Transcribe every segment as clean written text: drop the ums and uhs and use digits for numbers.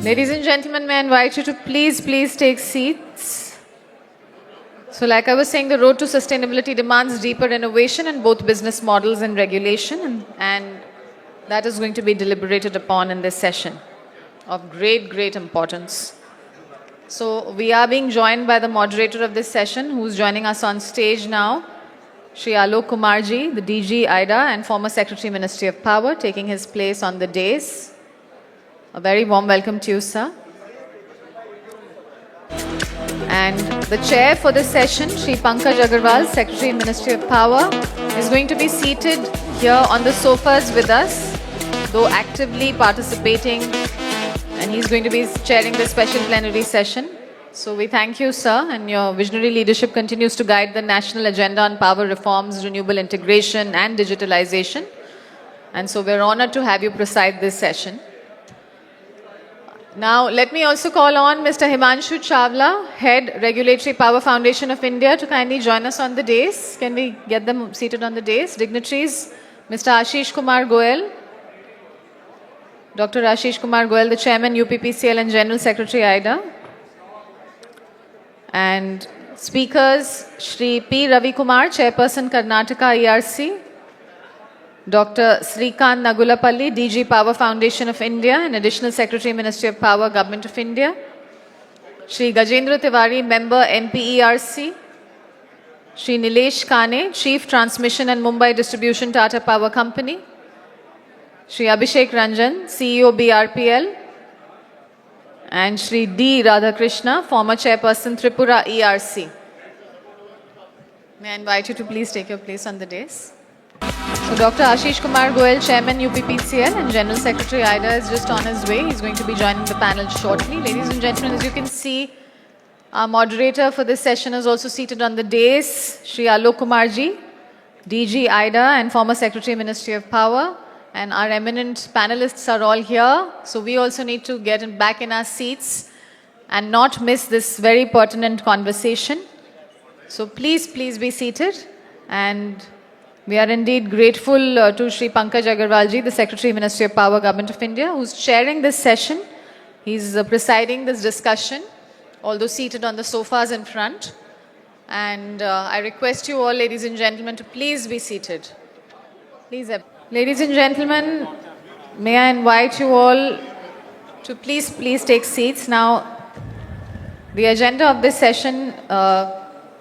Ladies and gentlemen, may I invite you to please take seats. So like I was saying, the road to sustainability demands deeper innovation in both business models and regulation, and that is going to be deliberated upon in this session of great importance. So we are being joined by the moderator of this session, who's joining us on stage now, Shri Alok Kumarji, the DG IDA and former Secretary Ministry of Power, taking his place on the dais. A very warm welcome to you, sir. And the chair for this session, Shri Pankaj Agarwal, Secretary Ministry of Power, is going to be seated here on the sofas with us, though actively participating, and he's going to be chairing the special plenary session. So we thank you, sir, and your visionary leadership continues to guide the national agenda on power reforms, renewable integration and digitalization. And so we're honored to have you preside this session. Now, let me also call on Mr. Himanshu Chawla, Head Regulatory Power Foundation of India, to kindly join us on the dais. Can we get them seated on the dais? Dignitaries, Mr. Ashish Kumar Goel, Dr. Ashish Kumar Goel, the Chairman, UPPCL and General Secretary, IDA. And speakers, Shri P. Ravi Kumar, Chairperson, Karnataka ERC, Dr. Srikant Nagulapalli, DG Power Foundation of India and Additional Secretary, Ministry of Power, Government of India. Shri Gajendra Tiwari, Member, MPERC. Shri Nilesh Kane, Chief Transmission and Mumbai Distribution, Tata Power Company. Shri Abhishek Ranjan, CEO, BRPL. And Shri D. Radhakrishna, former Chairperson, Tripura ERC. May I invite you to please take your place on the dais. So Dr. Ashish Kumar Goel, Chairman UPPCL and General Secretary IDA, is just on his way. He's going to be joining the panel shortly. Ladies and gentlemen, as you can see, our moderator for this session is also seated on the dais, Shri Alok Kumarji, DG IDA and former Secretary Ministry of Power. And our eminent panelists are all here. So we also need to get back in our seats and not miss this very pertinent conversation. So please be seated. And we are indeed grateful to Shri Pankaj Agarwalji, the Secretary Ministry of Power, Government of India, who's chairing this session. He's presiding this discussion, although seated on the sofas in front. And I request you all, ladies and gentlemen, to please be seated. Please, ladies and gentlemen, may I invite you all to please take seats. Now, the agenda of this session,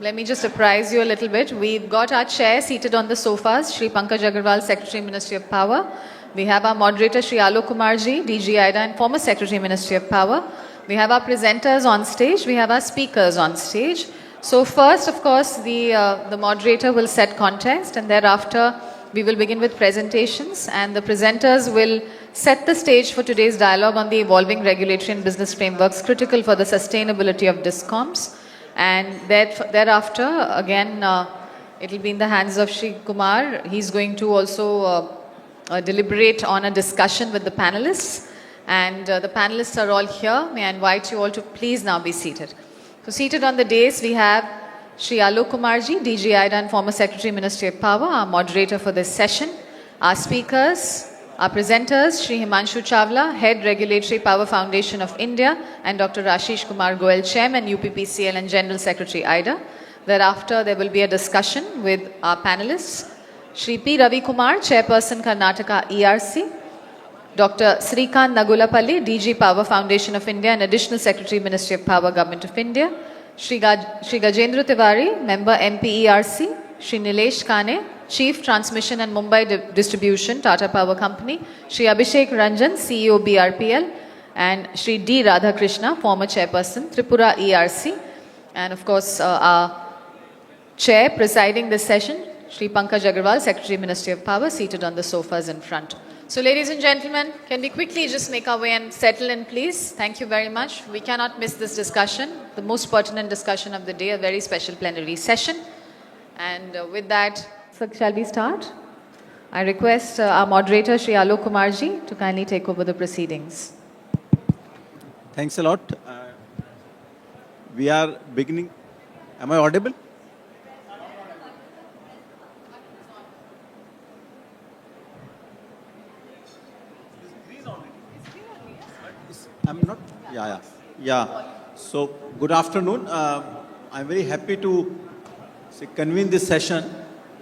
let me just apprise you a little bit. We've got our chair seated on the sofas, Shri Pankaj Agarwal, Secretary, Ministry of Power. We have our moderator, Shri Alok Kumarji, DG IDA and former Secretary, Ministry of Power. We have our presenters on stage. We have our speakers on stage. So first, of course, the moderator will set context, and thereafter we will begin with presentations, and the presenters will set the stage for today's dialogue on the evolving regulatory and business frameworks critical for the sustainability of DISCOMs. And thereafter, again, it will be in the hands of Shri Kumar. He's going to also deliberate on a discussion with the panelists. And the panelists are all here. May I invite you all to please now be seated. So seated on the dais, we have Shri Alok Kumarji, DG IDA and former Secretary, Ministry of Power, our moderator for this session. Our speakers, our presenters, Shri Himanshu Chawla, Head Regulatory Power Foundation of India, and Dr. Ashish Kumar Goel, Chairman, UPPCL and General Secretary, IDA. Thereafter, there will be a discussion with our panelists. Shri P. Ravi Kumar, Chairperson, Karnataka ERC. Dr. Srikant Nagulapalli, DG Power Foundation of India and Additional Secretary, Ministry of Power, Government of India. Shri Gajendra Tiwari, Member, MPERC. Shri Nilesh Kane, Chief Transmission and Mumbai Distribution, Tata Power Company. Shri Abhishek Ranjan, CEO, BRPL. And Shri D. Radhakrishna, former Chairperson, Tripura ERC. And of course, our Chair presiding this session, Shri Pankaj Agarwal, Secretary, Ministry of Power, seated on the sofas in front. So ladies and gentlemen, can we quickly just make our way and settle in, please? Thank you very much. We cannot miss this discussion, the most pertinent discussion of the day, a very special plenary session. And with that, so shall we start? I request our moderator, Shri Alok Kumarji, to kindly take over the proceedings. Thanks a lot. We are beginning. Am I audible? I'm not. Yeah. So, good afternoon. I'm very happy to convene this session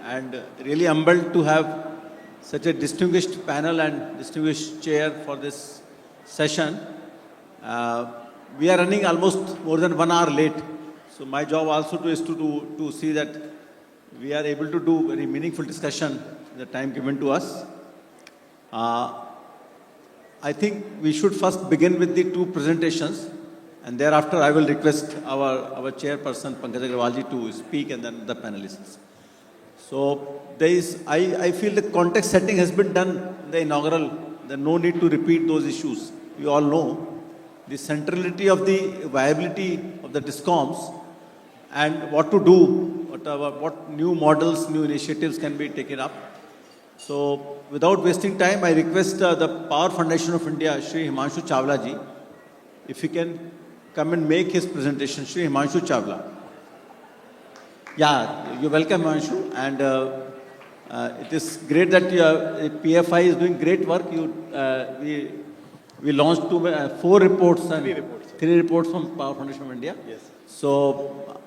and really humbled to have such a distinguished panel and distinguished chair for this session. We are running almost more than 1 hour late. So, my job also is to see that we are able to do very meaningful discussion in the time given to us. I think we should first begin with the two presentations, and thereafter I will request our chairperson Pankaj Agrawalji to speak, and then the panelists. So I feel the context setting has been done in the inaugural. There's no need to repeat those issues. We all know the centrality of the viability of the DISCOMs and what to do, what new models, new initiatives can be taken up. So, without wasting time, I request the Power Foundation of India, Shri Himanshu Chawla ji, if he can come and make his presentation. Shri Himanshu Chawla. Yeah, you're welcome, Himanshu. And it is great that PFI is doing great work. We launched 4 reports and 3 reports from Power Foundation of India. Yes. So,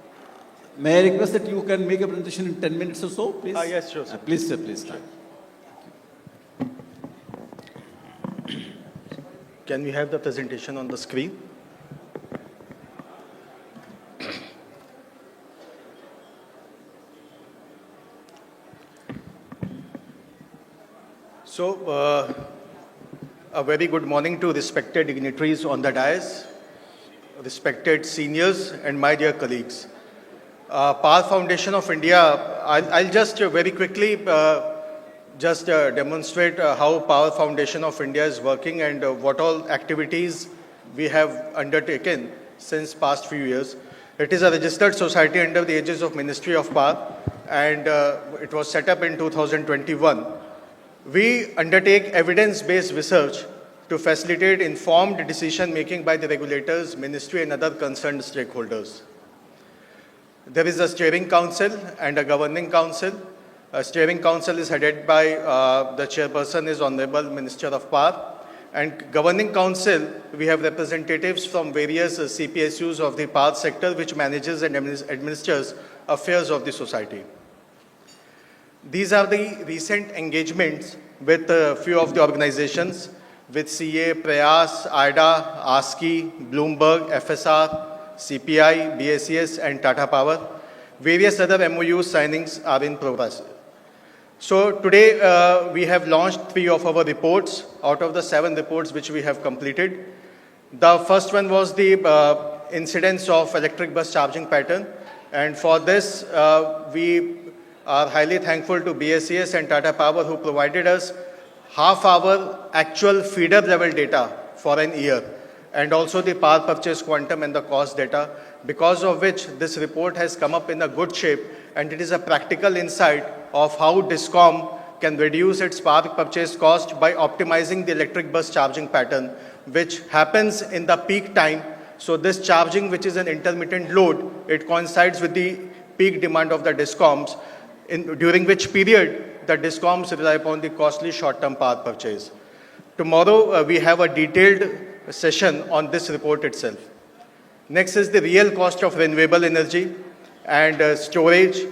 may I request that you can make a presentation in 10 minutes or so, please? Yes, sure, sir. Please, sir, please start. Can we have the presentation on the screen? So, a very good morning to respected dignitaries on the dais, respected seniors, and my dear colleagues. Power Foundation of India, I'll just very quickly demonstrate how Power Foundation of India is working and what all activities we have undertaken since past few years. It is a registered society under the aegis of Ministry of Power, and it was set up in 2021. We undertake evidence-based research to facilitate informed decision-making by the regulators, ministry, and other concerned stakeholders. There is a steering council and a governing council. A steering council is headed by the chairperson is Honorable Minister of Power. And governing council, we have representatives from various CPSUs of the power sector, which manages and administers affairs of the society. These are the recent engagements with a few of the organizations, with CA, Prayas, IDA, ASCII, Bloomberg, FSR, CPI, BACS, and Tata Power. Various other MOU signings are in progress. So today we have launched 3 of our reports out of the 7 reports which we have completed. The first one was the incidence of electric bus charging pattern, and for this we are highly thankful to BACS and Tata Power, who provided us half-hour actual feeder level data for an year, and also the power purchase quantum and the cost data, because of which this report has come up in a good shape, and it is a practical insight of how DISCOM can reduce its power purchase cost by optimizing the electric bus charging pattern, which happens in the peak time. So this charging, which is an intermittent load, it coincides with the peak demand of the DISCOMs, during which period the DISCOMs rely upon the costly short-term power purchase. Tomorrow we have a detailed session on this report itself. Next is the real cost of renewable energy and storage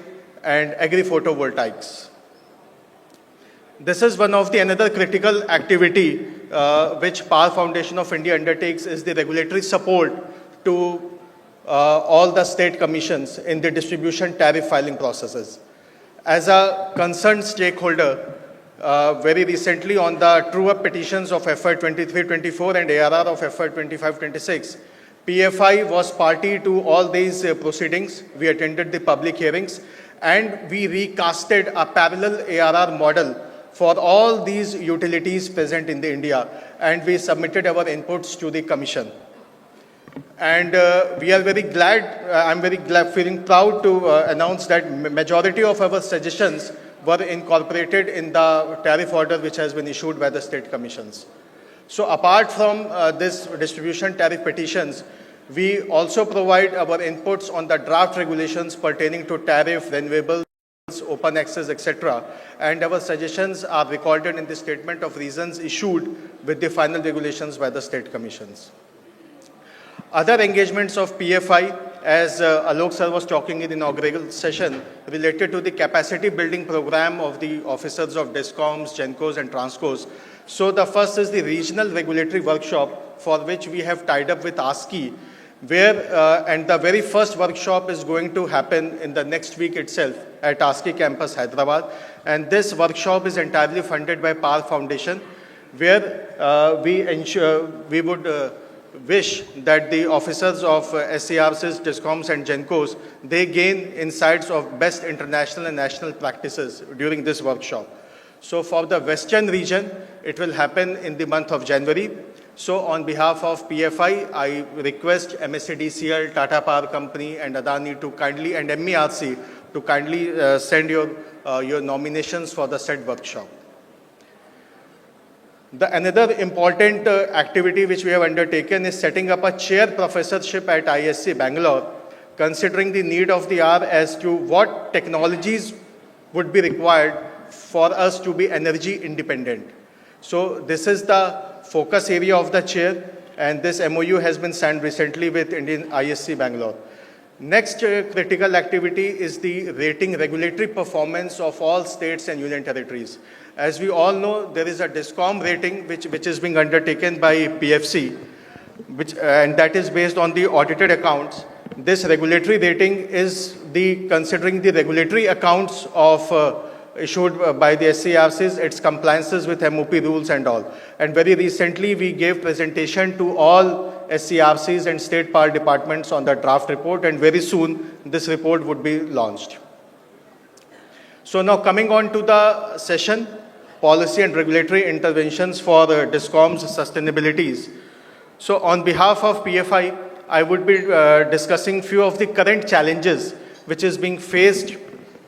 and agri-photovoltaics. This is one of the another critical activity which Power Foundation of India undertakes, is the regulatory support to all the state commissions in the distribution tariff filing processes. As a concerned stakeholder, very recently on the true-up petitions of FY 23-24 and ARR of FY 25-26, PFI was party to all these proceedings. We attended the public hearings, and we recasted a parallel ARR model for all these utilities present in the India, and we submitted our inputs to the Commission. And we are very glad, I'm very glad, feeling proud to announce that majority of our suggestions were incorporated in the tariff order which has been issued by the state commissions. So apart from this distribution tariff petitions, we also provide our inputs on the draft regulations pertaining to tariff, renewables, open access, etc. And our suggestions are recorded in the statement of reasons issued with the final regulations by the state commissions. Other engagements of PFI, as Alok sir was talking in the inaugural session, related to the capacity building program of the officers of DISCOMs, GENCOs and TRANSCOs. So the first is the regional regulatory workshop, for which we have tied up with ASCII, where, and the very first workshop is going to happen in the next week itself at ASCII campus, Hyderabad. And this workshop is entirely funded by PAR Foundation, where we would wish that the officers of SCRCs, DISCOMs and GENCOs, they gain insights of best international and national practices during this workshop. So for the Western region, it will happen in the month of January. So on behalf of PFI, I request MSCDCL, Tata Power Company and Adani to kindly, and MERC to kindly send your nominations for the said workshop. Another important activity which we have undertaken is setting up a chair professorship at ISC Bangalore, considering the need of the hour as to what technologies would be required for us to be energy independent. So this is the focus area of the chair, and this MOU has been signed recently with Indian ISC Bangalore. Next critical activity is the rating regulatory performance of all states and union territories. As we all know, there is a DISCOM rating which is being undertaken by PFC, and that is based on the audited accounts. This regulatory rating is considering the regulatory accounts of issued by the SCRCs, its compliances with MOP rules and all. And very recently, we gave presentation to all SCRCs and state power departments on the draft report, and very soon this report would be launched. So now coming on to the session, policy and regulatory interventions for DISCOMs sustainabilities. So on behalf of PFI, I would be discussing few of the current challenges which is being faced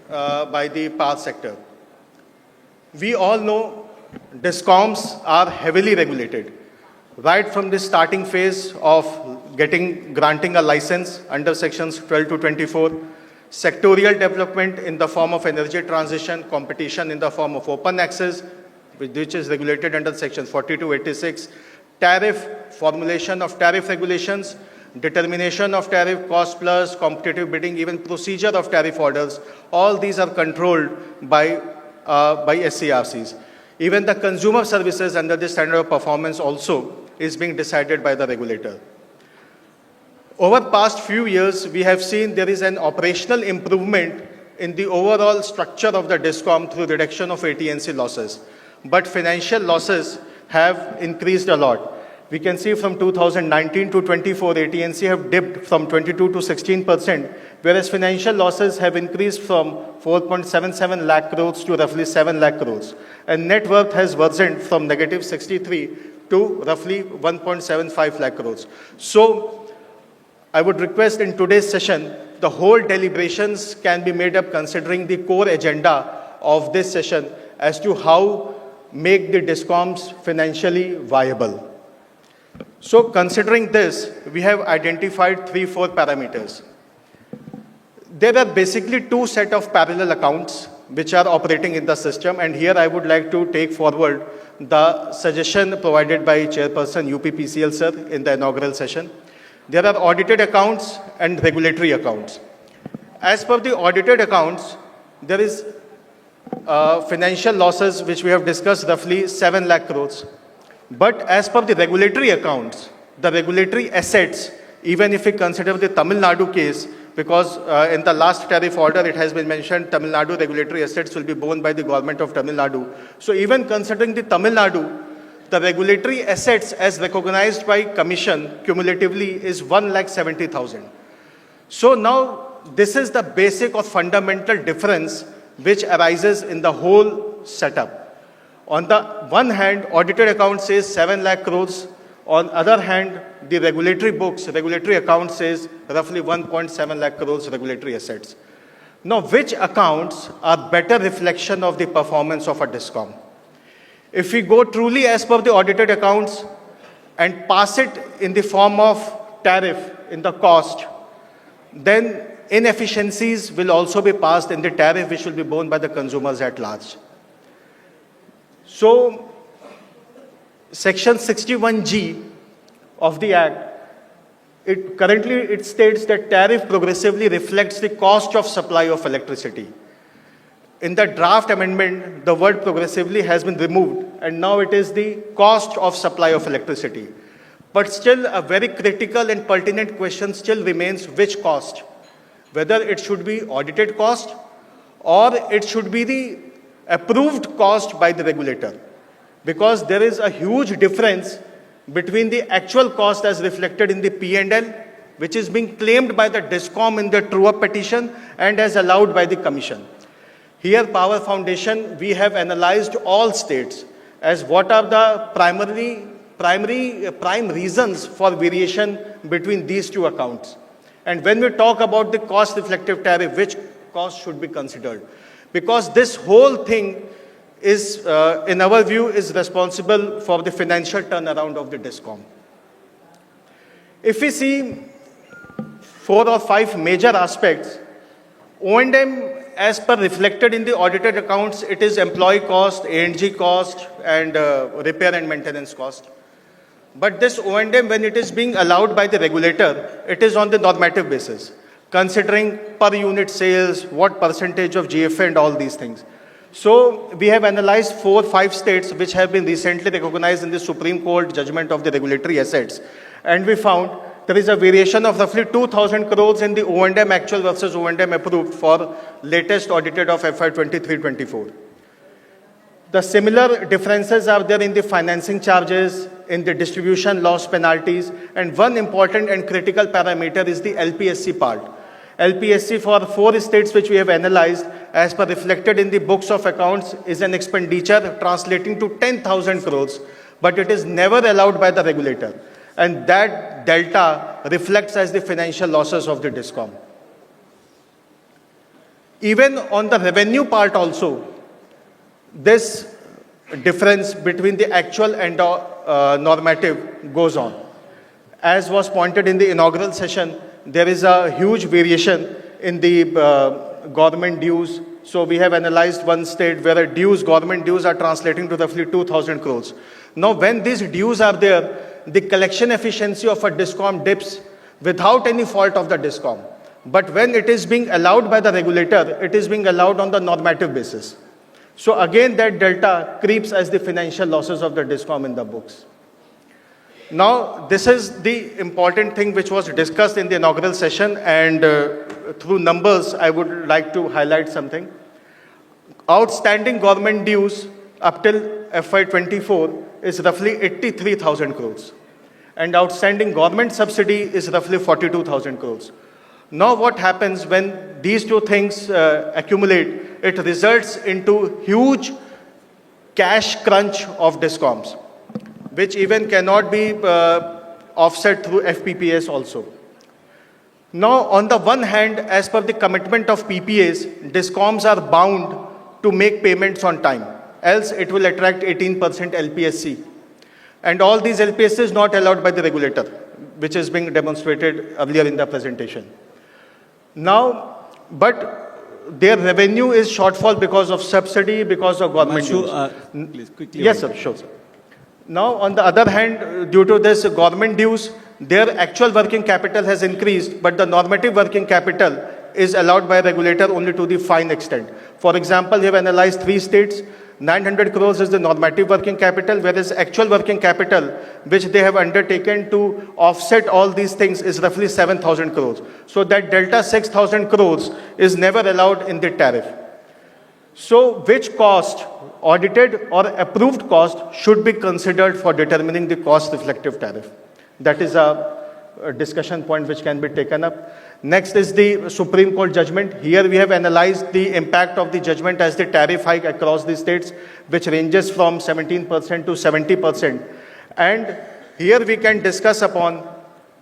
by the power sector. We all know DISCOMs are heavily regulated, right from the starting phase of granting a license under sections 12 to 24, sectorial development in the form of energy transition, competition in the form of open access, which is regulated under section 40 to 86, tariff, formulation of tariff regulations, determination of tariff, cost plus, competitive bidding, even procedure of tariff orders. All these are controlled by SCRCs. Even the consumer services under the standard of performance also is being decided by the regulator. Over past few years, we have seen there is an operational improvement in the overall structure of the DISCOM through reduction of AT&C losses. But financial losses have increased a lot. We can see from 2019 to 24, AT&C have dipped from 22 to 16%, whereas financial losses have increased from 4.77 lakh crores to roughly 7 lakh crores. And net worth has worsened from negative 63 to roughly 1.75 lakh crores. So I would request in today's session, the whole deliberations can be made up considering the core agenda of this session as to how make the DISCOMs financially viable. So considering this, we have identified 3-4 parameters. There are basically two sets of parallel accounts which are operating in the system, and here I would like to take forward the suggestion provided by Chairperson UPPCL sir in the inaugural session. There are audited accounts and regulatory accounts. As per the audited accounts, there is financial losses which we have discussed, roughly 7 lakh crores. But as per the regulatory accounts, the regulatory assets, even if we consider the Tamil Nadu case, because in the last tariff order it has been mentioned Tamil Nadu regulatory assets will be borne by the government of Tamil Nadu. So even considering the Tamil Nadu, the regulatory assets as recognized by Commission cumulatively is 1,70,000. So now this is the basic or fundamental difference which arises in the whole setup. On the one hand, audited account says 7 lakh crores. On other hand, the regulatory account says roughly 1.7 lakh crores regulatory assets. Now, which accounts are better reflection of the performance of a DISCOM? If we go truly as per the audited accounts and pass it in the form of tariff in the cost, then inefficiencies will also be passed in the tariff which will be borne by the consumers at large. So, Section 61G of the Act currently it states that tariff progressively reflects the cost of supply of electricity. In the draft amendment, the word progressively has been removed, and now it is the cost of supply of electricity. But still, a very critical and pertinent question still remains: which cost? Whether it should be audited cost or it should be the approved cost by the regulator. Because there is a huge difference between the actual cost as reflected in the P&L, which is being claimed by the DISCOM in the true-up petition and as allowed by the Commission. Here, Power Foundation, we have analyzed all states as what are the prime reasons for variation between these two accounts. And when we talk about the cost reflective tariff, which cost should be considered? Because this whole thing is, in our view, is responsible for the financial turnaround of the DISCOM. If we see 4 or 5 major aspects, O&M, as per reflected in the audited accounts, it is employee cost, A&G cost, and repair and maintenance cost. But this O&M, when it is being allowed by the regulator, it is on the normative basis, considering per unit sales, what percentage of GFA and all these things. So we have analyzed 4 or 5 states which have been recently recognized in the Supreme Court judgment of the regulatory assets. And we found there is a variation of roughly 2,000 crores in the O&M actual versus O&M approved for latest audited of FY 23-24. The similar differences are there in the financing charges, in the distribution loss penalties, and one important and critical parameter is the LPSC part. LPSC for 4 states which we have analyzed, as per reflected in the books of accounts, is an expenditure translating to 10,000 crores, but it is never allowed by the regulator. And that delta reflects as the financial losses of the DISCOM. Even on the revenue part also, this difference between the actual and normative goes on. As was pointed in the inaugural session, there is a huge variation in the government dues. So we have analyzed one state where government dues are translating to roughly 2,000 crores. Now, when these dues are there, the collection efficiency of a DISCOM dips without any fault of the DISCOM. But when it is being allowed by the regulator, it is being allowed on the normative basis. So again, that delta creeps as the financial losses of the DISCOM in the books. Now, this is the important thing which was discussed in the inaugural session, and through numbers, I would like to highlight something. Outstanding government dues up till FY24 is roughly 83,000 crores. And outstanding government subsidy is roughly 42,000 crores. Now what happens when these two things accumulate? It results into huge cash crunch of DISCOMs, which even cannot be offset through FPPAs also. Now, on the one hand, as per the commitment of PPAs, DISCOMs are bound to make payments on time, else it will attract 18% LPSC. And all these LPSCs not allowed by the regulator, which is being demonstrated earlier in the presentation. Now, but their revenue is shortfall because of subsidy, because of government dues. Please, quickly. Yes, sir, sure, sir. Now, on the other hand, due to this government dues, their actual working capital has increased, but the normative working capital is allowed by regulator only to the fine extent. For example, we have analyzed 3 states. 900 crores is the normative working capital, whereas actual working capital, which they have undertaken to offset all these things, is roughly 7,000 crores. So that delta 6,000 crores is never allowed in the tariff. So which cost, audited or approved cost, should be considered for determining the cost reflective tariff? That is a discussion point which can be taken up. Next is the Supreme Court judgment. Here we have analyzed the impact of the judgment as the tariff hike across the states, which ranges from 17% to 70%. And here we can discuss upon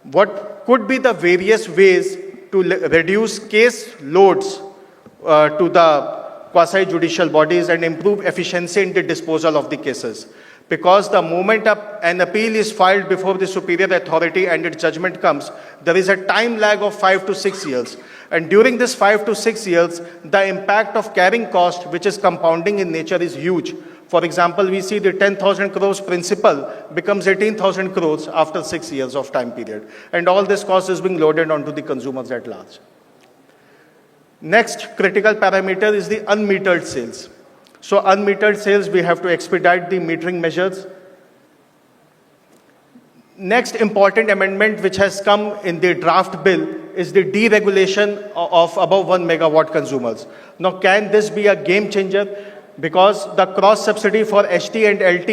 what could be the various ways to reduce case loads to the quasi-judicial bodies and improve efficiency in the disposal of the cases. Because the moment an appeal is filed before the superior authority and its judgment comes, there is a time lag of 5 to 6 years. And during this 5 to 6 years, the impact of carrying cost, which is compounding in nature, is huge For example, we see the 10,000 crores principal becomes 18,000 crores after 6 years of time period. And all this cost is being loaded onto the consumers at large. Next critical parameter is the unmetered sales. So unmetered sales, we have to expedite the metering measures. Next important amendment which has come in the draft bill is the deregulation of above 1 megawatt consumers. Now, can this be a game changer? Because the cross subsidy for HT and LT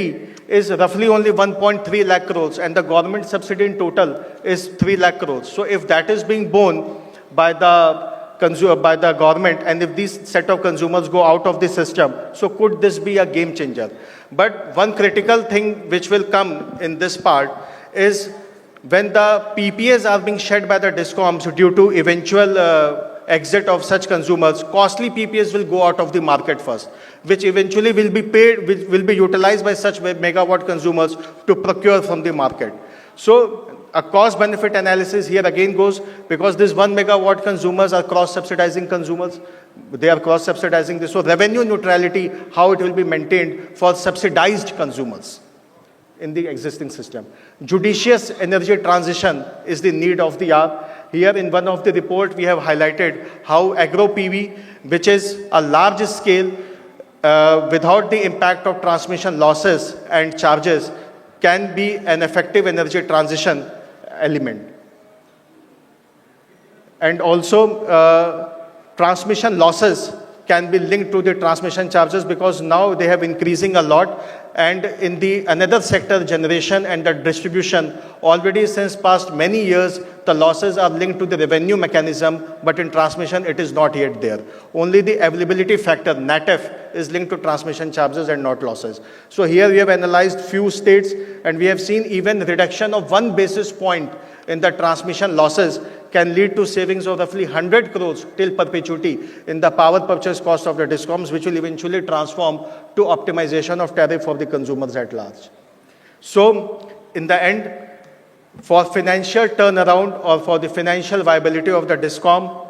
is roughly only 1.3 lakh crores and the government subsidy in total is 3 lakh crores. So if that is being borne by the government and if these set of consumers go out of the system, so could this be a game changer? But one critical thing which will come in this part is when the PPAs are being shed by the DISCOMs due to eventual exit of such consumers, costly PPAs will go out of the market first, which eventually will be paid, will be utilized by such megawatt consumers to procure from the market. So a cost benefit analysis here again goes, because these 1 megawatt consumers are cross subsidizing consumers. They are cross subsidizing this. So revenue neutrality, how it will be maintained for subsidized consumers in the existing system. Judicious energy transition is the need of the hour. Here in one of the report, we have highlighted how agro PV, which is a large scale, without the impact of transmission losses and charges, can be an effective energy transition element. And also, transmission losses can be linked to the transmission charges because now they have increasing a lot. And in the another sector, generation and the distribution, already since past many years, the losses are linked to the revenue mechanism, but in transmission, it is not yet there. Only the availability factor, NATF, is linked to transmission charges and not losses. So here we have analyzed few states, and we have seen even reduction of 1 basis point in the transmission losses can lead to savings of roughly 100 crores till perpetuity in the power purchase cost of the DISCOMs, which will eventually transform to optimization of tariff for the consumers at large. So, in the end, for financial turnaround or for the financial viability of the DISCOM,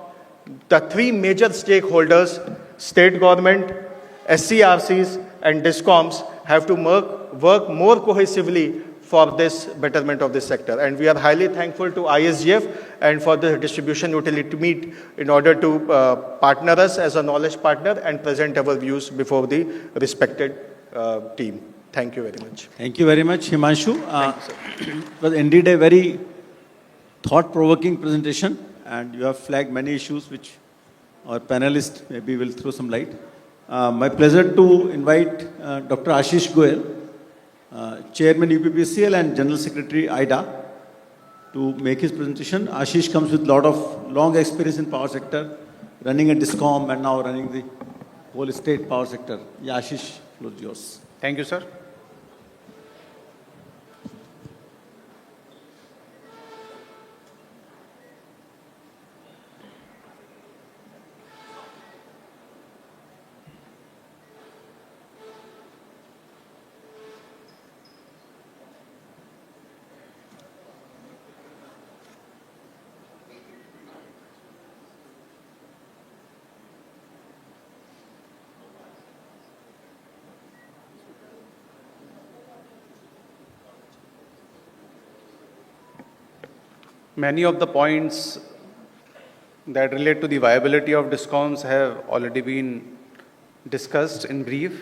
the 3 major stakeholders, state government, SCRCs and DISCOMs, have to work more cohesively for this betterment of this sector. And we are highly thankful to ISGF and for the distribution utility meet in order to partner us as a knowledge partner and present our views before the respected team. Thank you very much. Thank you very much, Himanshu. It was indeed a very thought-provoking presentation, and you have flagged many issues which our panelists maybe will throw some light. My pleasure to invite Dr. Ashish Goel, Chairman UPPCL and General Secretary IDA, to make his presentation. Ashish comes with a lot of long experience in power sector, running a DISCOM and now running the whole state power sector. Yeah, Ashish, floor is yours. Thank you, sir. Many of the points that relate to the viability of DISCOMs have already been discussed in brief.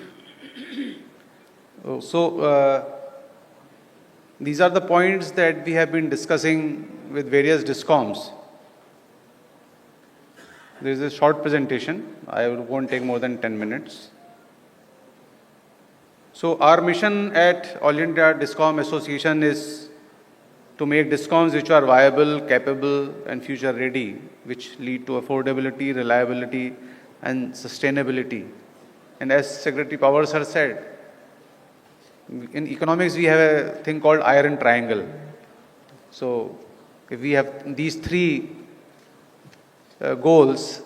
These are the points that we have been discussing with various DISCOMs. There is a short presentation. I won't take more than 10 minutes. So our mission at All India DISCOM Association is to make DISCOMs which are viable, capable and future ready, which lead to affordability, reliability and sustainability. And as Secretary Power Sir said, in economics we have a thing called iron triangle. So if we have these 3 goals,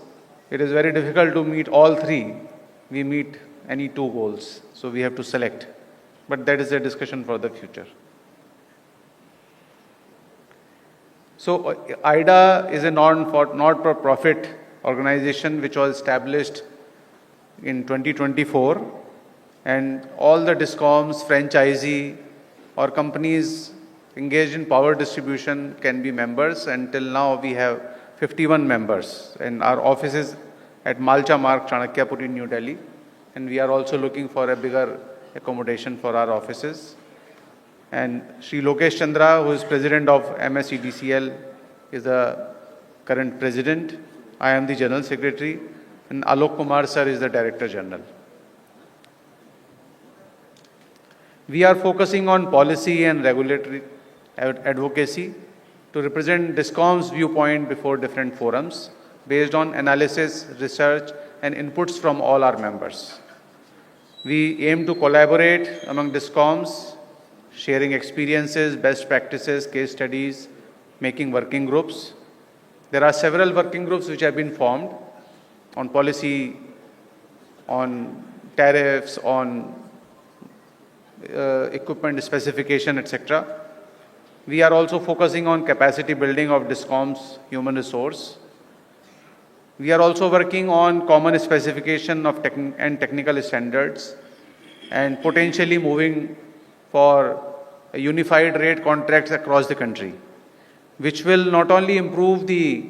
it is very difficult to meet all 3. We meet any 2 goals. So we have to select. But that is a discussion for the future. So IDA is a not-for-profit organization which was established in 2024 and all the DISCOMs, franchisee or companies engaged in power distribution can be members. Until now, we have 51 members, and our office is at Malcha Marg, Chanakyapuri, New Delhi, and we are also looking for a bigger accommodation for our offices. And Sri Lokesh Chandra, who is president of MSEDCL, is the current president. I am the general secretary, and Alok Kumar sir is the director general. We are focusing on policy and regulatory advocacy to represent DISCOM's viewpoint before different forums based on analysis, research, and inputs from all our members. We aim to collaborate among DISCOMs, sharing experiences, best practices, case studies, making working groups. There are several working groups which have been formed on policy, on tariffs, on equipment specification, etc. We are also focusing on capacity building of DISCOM's human resource. We are also working on common specification of technical standards and potentially moving for a unified rate contracts across the country, which will not only improve the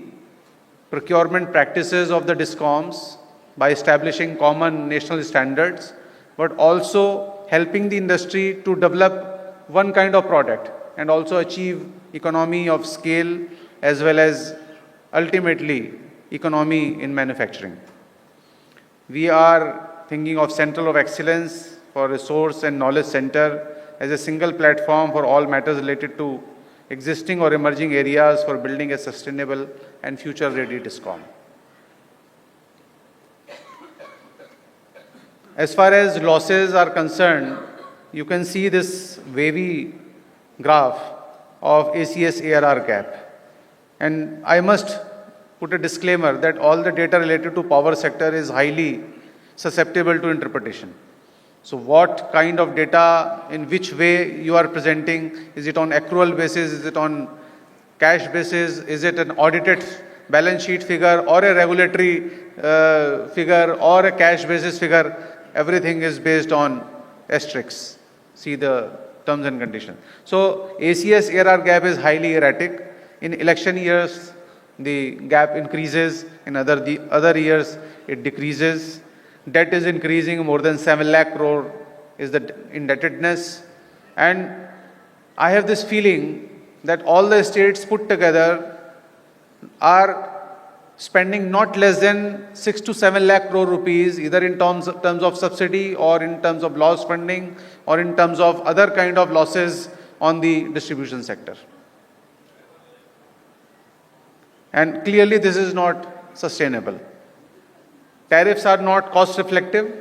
procurement practices of the DISCOMs by establishing common national standards, but also helping the industry to develop one kind of product and also achieve economy of scale as well as ultimately economy in manufacturing. We are thinking of Center of Excellence for Resource and Knowledge Center as a single platform for all matters related to existing or emerging areas for building a sustainable and future-ready DISCOM. As far as losses are concerned, you can see this wavy graph of ACS ARR gap. And I must put a disclaimer that all the data related to power sector is highly susceptible to interpretation. So what kind of data, in which way you are presenting, is it on accrual basis, is it on cash basis, is it an audited balance sheet figure or a regulatory figure or a cash basis figure, everything is based on asterisks. See the terms and conditions. So ACS ARR gap is highly erratic. In election years, the gap increases. In other years, it decreases. Debt is increasing. More than 7 lakh crore is the indebtedness. And I have this feeling that all the states put together are spending not less than 6 to 7 lakh crore rupees, either in terms of subsidy or in terms of loss funding or in terms of other kind of losses on the distribution sector. And clearly this is not sustainable. Tariffs are not cost reflective.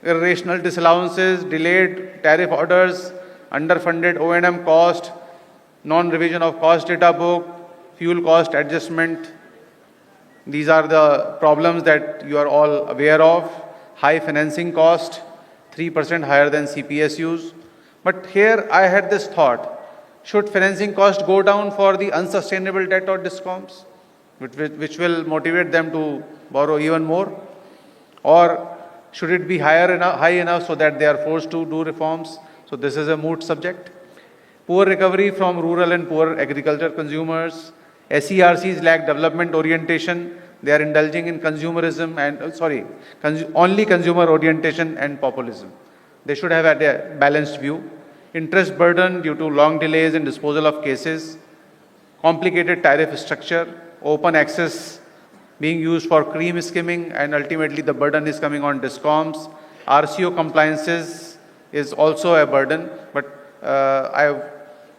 Irrational disallowances, delayed tariff orders, underfunded O&M cost, non-revision of cost data book, fuel cost adjustment. These are the problems that you are all aware of. High financing cost, 3% higher than CPSUs. But here I had this thought, should financing cost go down for the unsustainable debt or DISCOMs, which will motivate them to borrow even more? Or should it be high enough so that they are forced to do reforms? So this is a moot subject. Poor recovery from rural and poor agriculture consumers. SERCs lack development orientation. They are indulging in consumerism and, only consumer orientation and populism. They should have had a balanced view. Interest burden due to long delays in disposal of cases. Complicated tariff structure. Open access being used for cream skimming, and ultimately the burden is coming on DISCOMs. RCO compliances is also a burden, but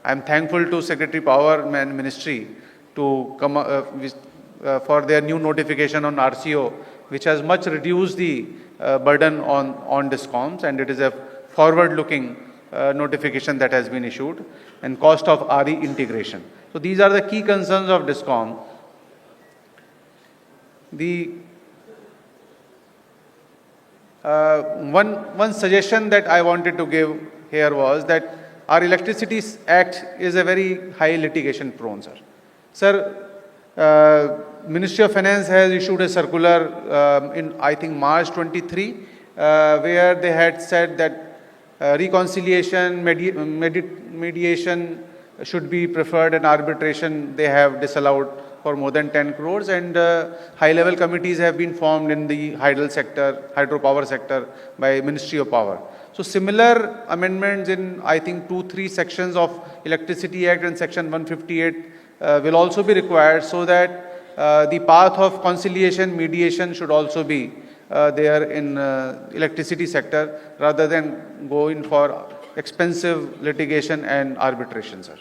I'm thankful to Secretary Power and Ministry to come for their new notification on RCO, which has much reduced the burden on DISCOMs, and it is a forward-looking notification that has been issued, and cost of RE integration. So these are the key concerns of DISCOM. The one suggestion that I wanted to give here was that our Electricity Act is a very high litigation prone, sir. Sir, Ministry of Finance has issued a circular in, I think, March 23, where they had said that reconciliation, mediation should be preferred, and arbitration they have disallowed for more than 10 crores, and high-level committees have been formed in the hydropower sector by Ministry of Power. So similar amendments in, I think, 2-3 sections of Electricity Act and Section 158 will also be required, so that the path of conciliation, mediation should also be there in electricity sector, rather than go in for expensive litigation and arbitration, sir.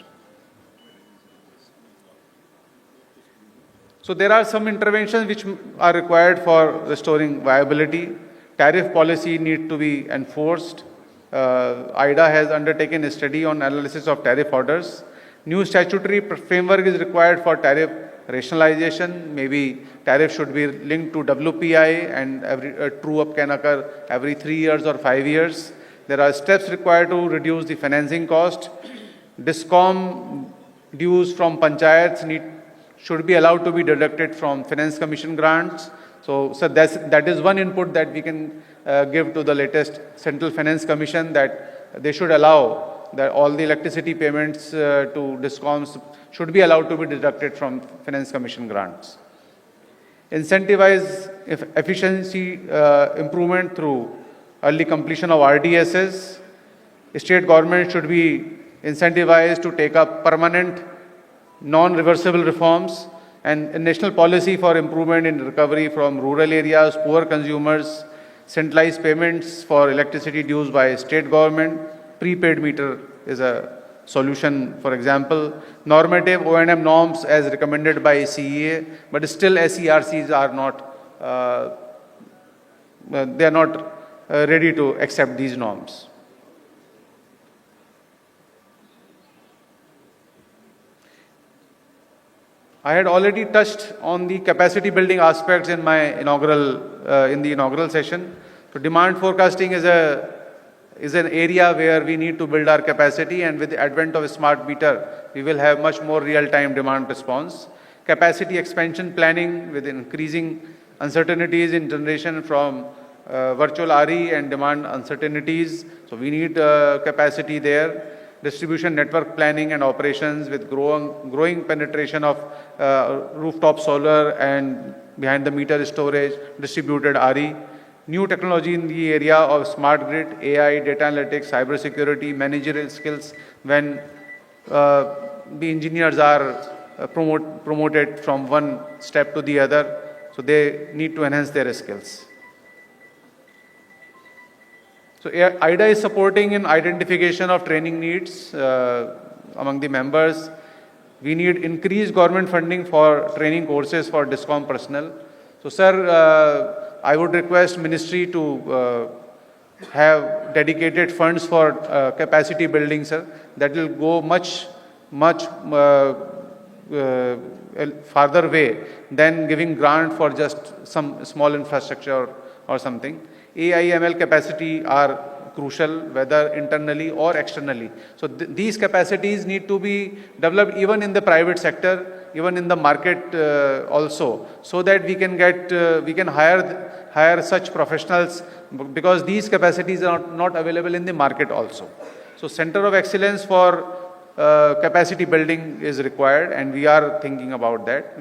So there are some interventions which are required for restoring viability. Tariff policy need to be enforced. IDA has undertaken a study on analysis of tariff orders. New statutory framework is required for tariff rationalization. Maybe tariff should be linked to WPI, and a true-up can occur every 3 years or 5 years. There are steps required to reduce the financing cost. DISCOM dues from panchayats should be allowed to be deducted from Finance Commission grants. So that is one input that we can give to the latest Central Finance Commission, that they should allow that all the electricity payments to DISCOMs should be allowed to be deducted from Finance Commission grants. Incentivize efficiency improvement through early completion of RDSs. State government should be incentivized to take up permanent non-reversible reforms, and a national policy for improvement in recovery from rural areas, poor consumers, centralized payments for electricity dues by state government. Prepaid meter is a solution, for example. Normative O&M norms as recommended by CEA, but still SERCs are not, they are not ready to accept these norms. I had already touched on the capacity building aspects in my inaugural session. So demand forecasting is an area where we need to build our capacity, and with the advent of a smart meter, we will have much more real-time demand response. Capacity expansion planning with increasing uncertainties in generation from virtual RE and demand uncertainties. So we need capacity there. Distribution network planning and operations with growing penetration of rooftop solar and behind the meter storage, distributed RE. New technology in the area of smart grid, AI, data analytics, cybersecurity, managerial skills, when the engineers are promoted from one step to the other, so they need to enhance their skills. So IDA is supporting in identification of training needs among the members. We need increased government funding for training courses for DISCOM personnel. So sir, I would request Ministry to have dedicated funds for capacity building, sir. That will go much farther way than giving grant for just some small infrastructure or something. AI/ML capacity are crucial, whether internally or externally. So these capacities need to be developed even in the private sector, even in the market also, so that we can hire such professionals, because these capacities are not available in the market also. So Center of Excellence for capacity building is required, and we are thinking about that.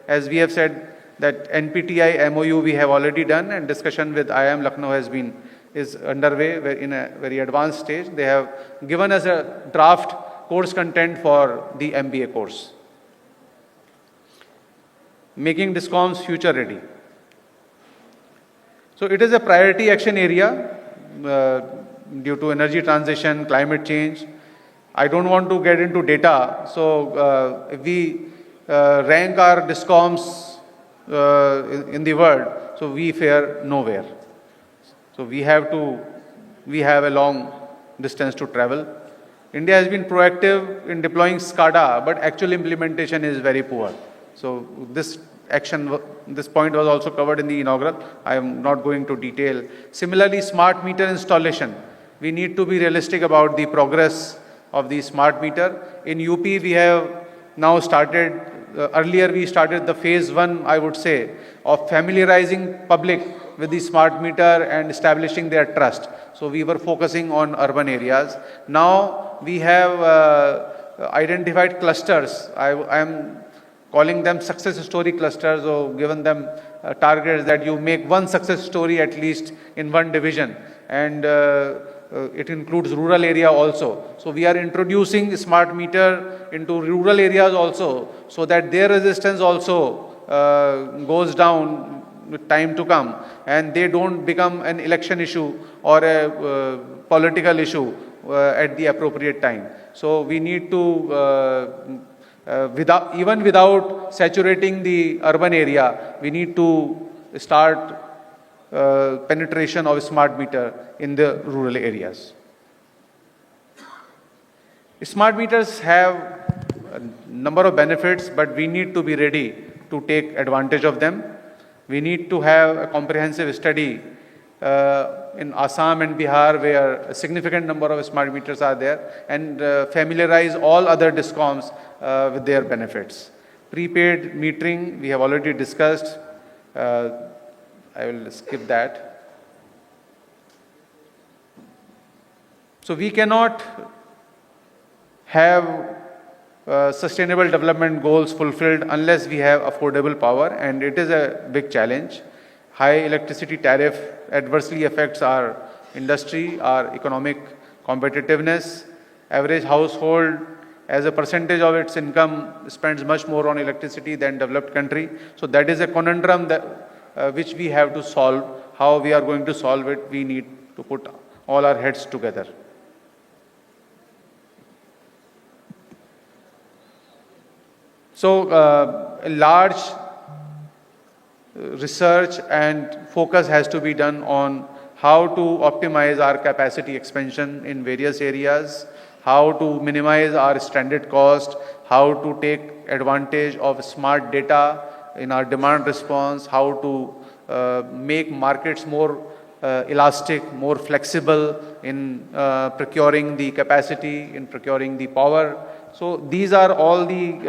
As we have said, that NPTI MOU we have already done, and discussion with IIM Lucknow is underway in a very advanced stage. They have given us a draft course content for the MBA course. Making DISCOMs future ready. So it is a priority action area due to energy transition, climate change. I don't want to get into data. So if we rank our DISCOMs in the world, so we fare nowhere. So we have a long distance to travel. India has been proactive in deploying SCADA, but actual implementation is very poor. So this point was also covered in the inaugural. I am not going to detail. Similarly, smart meter installation. We need to be realistic about the progress of the smart meter. In UP, we have now started earlier we started the phase 1, I would say, of familiarizing public with the smart meter and establishing their trust. So we were focusing on urban areas. Now we have identified clusters. I am calling them success story clusters, or given them targets that you make one success story at least in one division, and it includes rural area also. So we are introducing smart meter into rural areas also, so that their resistance also goes down with time to come, and they don't become an election issue or a political issue at the appropriate time. So we need to even without saturating the urban area, we need to start penetration of smart meter in the rural areas. Smart meters have a number of benefits, but we need to be ready to take advantage of them. We need to have a comprehensive study in Assam and Bihar, where a significant number of smart meters are there, and familiarize all other DISCOMs with their benefits. Prepaid metering, we have already discussed. I will skip that. So we cannot have sustainable development goals fulfilled unless we have affordable power, and it is a big challenge. High electricity tariff adversely affects our industry, our economic competitiveness. Average household, as a percentage of its income, spends much more on electricity than developed country. So that is a conundrum that which we have to solve. How we are going to solve it, we need to put all our heads together. So a large research and focus has to be done on how to optimize our capacity expansion in various areas, how to minimize our stranded cost, how to take advantage of smart data in our demand response, how to make markets more elastic, more flexible in procuring the capacity, in procuring the power. So these are all the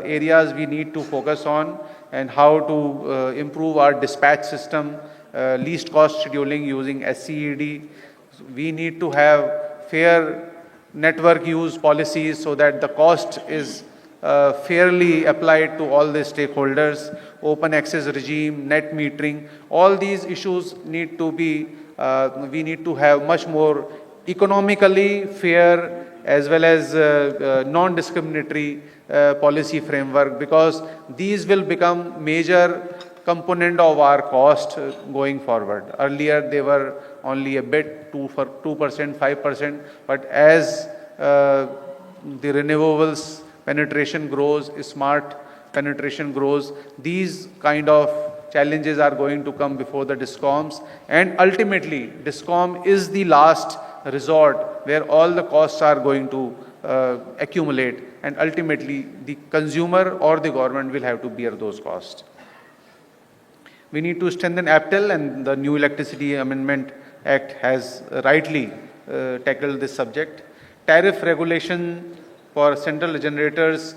areas we need to focus on, and how to improve our dispatch system, least cost scheduling using SCED. We need to have fair network use policies so that the cost is fairly applied to all the stakeholders. Open access regime, net metering, all these issues need to be, we need to have much more economically fair as well as non-discriminatory policy framework, because these will become major component of our cost going forward. Earlier they were only a bit, 2%, 5%, but as the renewables penetration grows, smart penetration grows, these kind of challenges are going to come before the DISCOMs, and ultimately DISCOM is the last resort where all the costs are going to accumulate, and ultimately the consumer or the government will have to bear those costs. We need to strengthen APTEL, and the new Electricity Amendment Act has rightly tackled this subject. Tariff regulation for central generators,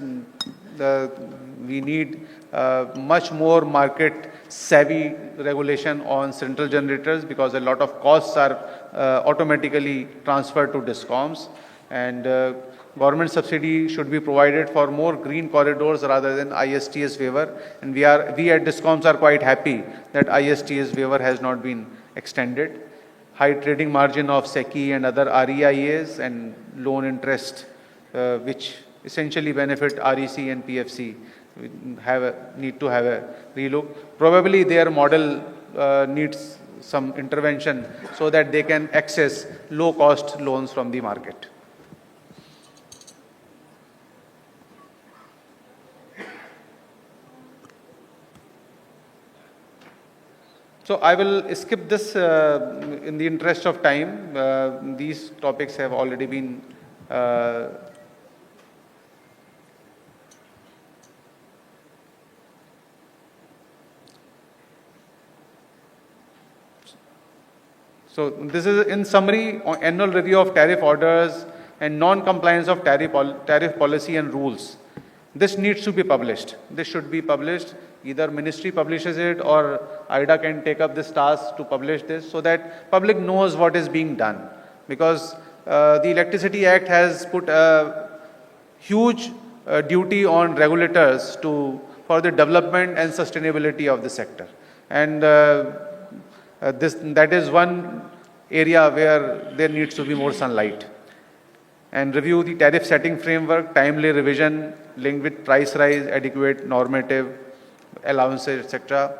we need much more market savvy regulation on central generators, because a lot of costs are automatically transferred to DISCOMs, and government subsidy should be provided for more green corridors rather than ISTS waiver, and we at DISCOMs are quite happy that ISTS waiver has not been extended. High trading margin of SECI and other REIAs, and loan interest which essentially benefit REC and PFC, need to have a relook. Probably their model needs some intervention so that they can access low cost loans from the market. So I will skip this in the interest of time. These topics have already been so this is in summary annual review of tariff orders and non-compliance of tariff policy and rules. This needs to be published. This should be published. Either ministry publishes it or IDA can take up this task to publish this so that public knows what is being done. Because the Electricity Act has put a huge duty on regulators for the development and sustainability of the sector. And that is one area where there needs to be more sunlight. And review the tariff setting framework, timely revision linked with price rise, adequate normative allowances, etc.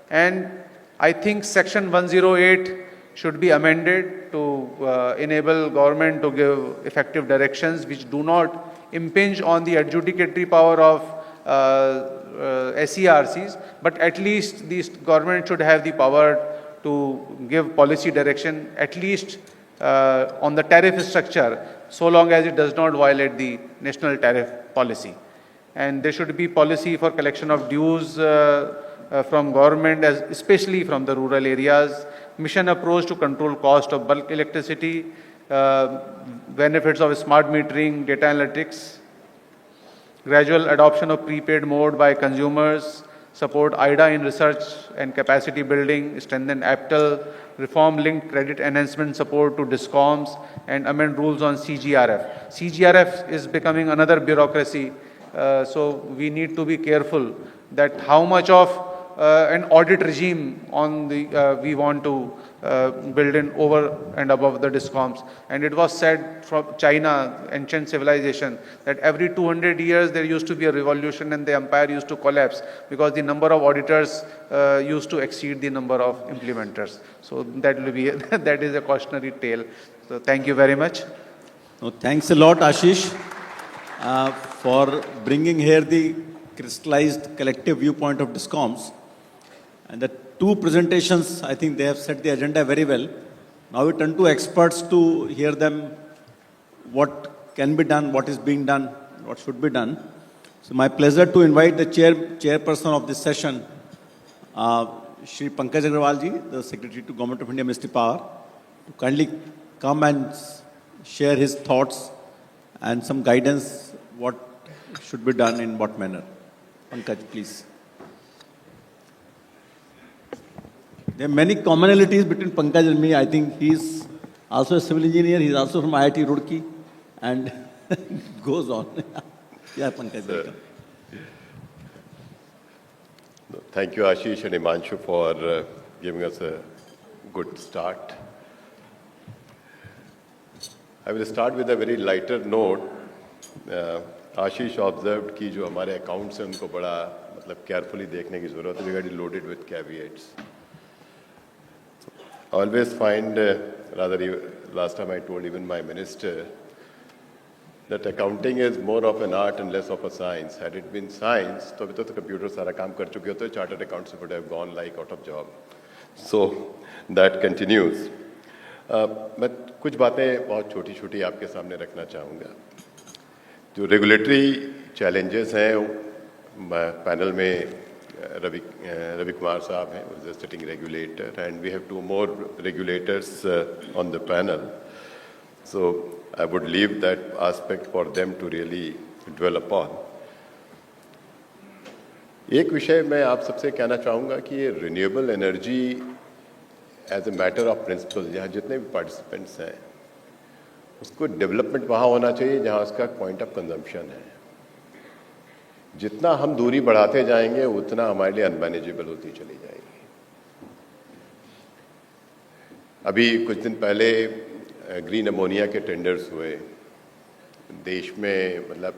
And I think Section 108 should be amended to enable government to give effective directions which do not impinge on the adjudicatory power of SERCs, but at least the government should have the power to give policy direction, at least on the tariff structure, so long as it does not violate the national tariff policy. And there should be policy for collection of dues from government, especially from the rural areas, mission approach to control cost of bulk electricity, benefits of smart metering, data analytics, gradual adoption of prepaid mode by consumers, support IDA in research and capacity building, strengthen APTEL, reform linked credit enhancement support to DISCOMs, and amend rules on CGRF. CGRF is becoming another bureaucracy, so we need to be careful that how much of an audit regime on the we want to build in over and above the DISCOMs. And it was said from China, ancient civilization, that every 200 years there used to be a revolution and the empire used to collapse because the number of auditors used to exceed the number of implementers. So that will be that is a cautionary tale. So thank you very much. No, thanks a lot, Ashish, for bringing here the crystallized collective viewpoint of DISCOMs. And the two presentations, I think they have set the agenda very well. Now we turn to experts to hear them what can be done, what is being done, what should be done. So my pleasure to invite the chairperson of this session, Shri Pankaj Agrawal ji, the Secretary to Government of India Ministry of Power, to kindly come and share his thoughts and some guidance what should be done in what manner. Pankaj, please. There are many commonalities between Pankaj and me. I think he's also a civil engineer. He's also from IIT Roorkee, and goes on. Yeah, Pankaj, welcome. Thank you, Ashish and Imanshu, for giving us a good start. I will start with a very lighter note. Ashish observed कि जो हमारे accounts हैं उनको बड़ा मतलब carefully देखने की ज़रूरत है. We got loaded with caveats. I always find, last time I told even my minister, that accounting is more of an art and less of a science. Had it been science, तो अभी तो computer सारा काम कर चुके होते, chartered accountants would have gone like out of job. So that continues. मैं कुछ बातें बहुत छोटी-छोटी आपके सामने रखना चाहूँगा. जो regulatory challenges हैं, पैनल में Ravi Kumar Saab hai, who is a sitting regulator, and we have two more regulators on the panel. So I would leave that aspect for them to really dwell upon. एक विषय मैं आप सबसे कहना चाहूँगा कि ये renewable energy as a matter of principle, जहाँ जितने भी participants हैं, उसको development वहाँ होना चाहिए जहाँ उसका point of consumption है. जितना हम दूरी बढ़ाते जाएंगे उतना हमारे लिए अनमैनेजेबल होती चली जाएगी. अभी कुछ दिन पहले ग्रीन अमोनिया के टेंडर्स हुए. देश में मतलब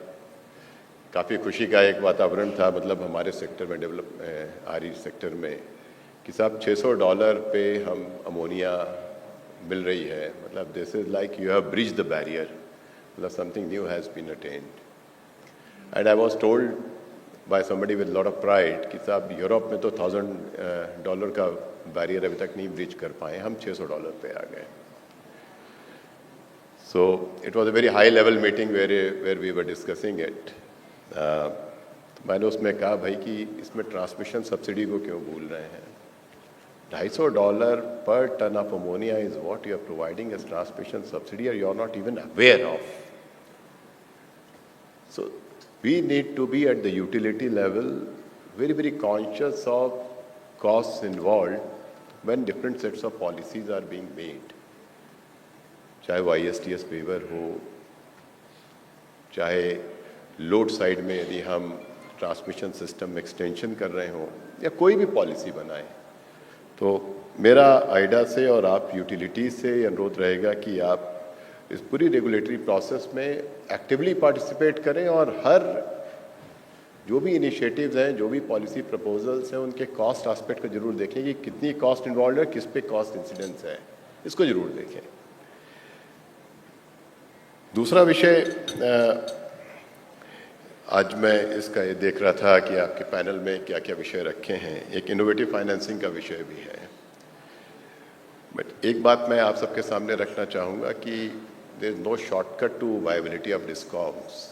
काफ़ी खुशी का एक वातावरण था, मतलब हमारे सेक्टर में आरी सेक्टर में कि साहब $600 पे हम अमोनिया मिल रही है. मतलब this is like you have bridged the barrier, मतलब something new has been attained. And I was told by somebody with a lot of pride कि साहब यूरोप में तो $1,000 का बैरियर अभी तक नहीं ब्रीच कर पाए, हम $600 पे आ गए. So it was a very high level meeting where we were discussing it. मैंने उसमें कहा भाई कि इसमें ट्रांसमिशन सब्सिडी को क्यों भूल रहे हैं. $250 per ton of ammonia is what you are providing as transmission subsidy, or you are not even aware of. So we need to be at the utility level very, very conscious of costs involved when different sets of policies are being made. चाहे वो ISTS waiver हो, चाहे load side में यदि हम transmission system extension कर रहे हों या कोई भी पॉलिसी बनाएं, तो मेरा आइडा से और आप यूटिलिटी से अनुरोध रहेगा कि आप इस पूरी रेगुलेटरी प्रोसेस में एक्टिवली पार्टिसिपेट करें और हर जो भी इनिशिएटिव्स हैं, जो भी पॉलिसी प्रपोजल्स हैं, उनके कॉस्ट एस्पेक्ट को जरूर देखें कि कितनी कॉस्ट इन्वॉल्व है, किस पे कॉस्ट इंसिडेंस है, इसको जरूर देखें। दूसरा विषय, आज मैं इसका ये देख रहा था कि आपके पैनल में क्या क्या विषय रखे हैं, एक इनोवेटिव फाइनेंसिंग का विषय भी है। बट एक बात मैं आप सबके सामने रखना चाहूँगा कि there is no shortcut to viability of discoms.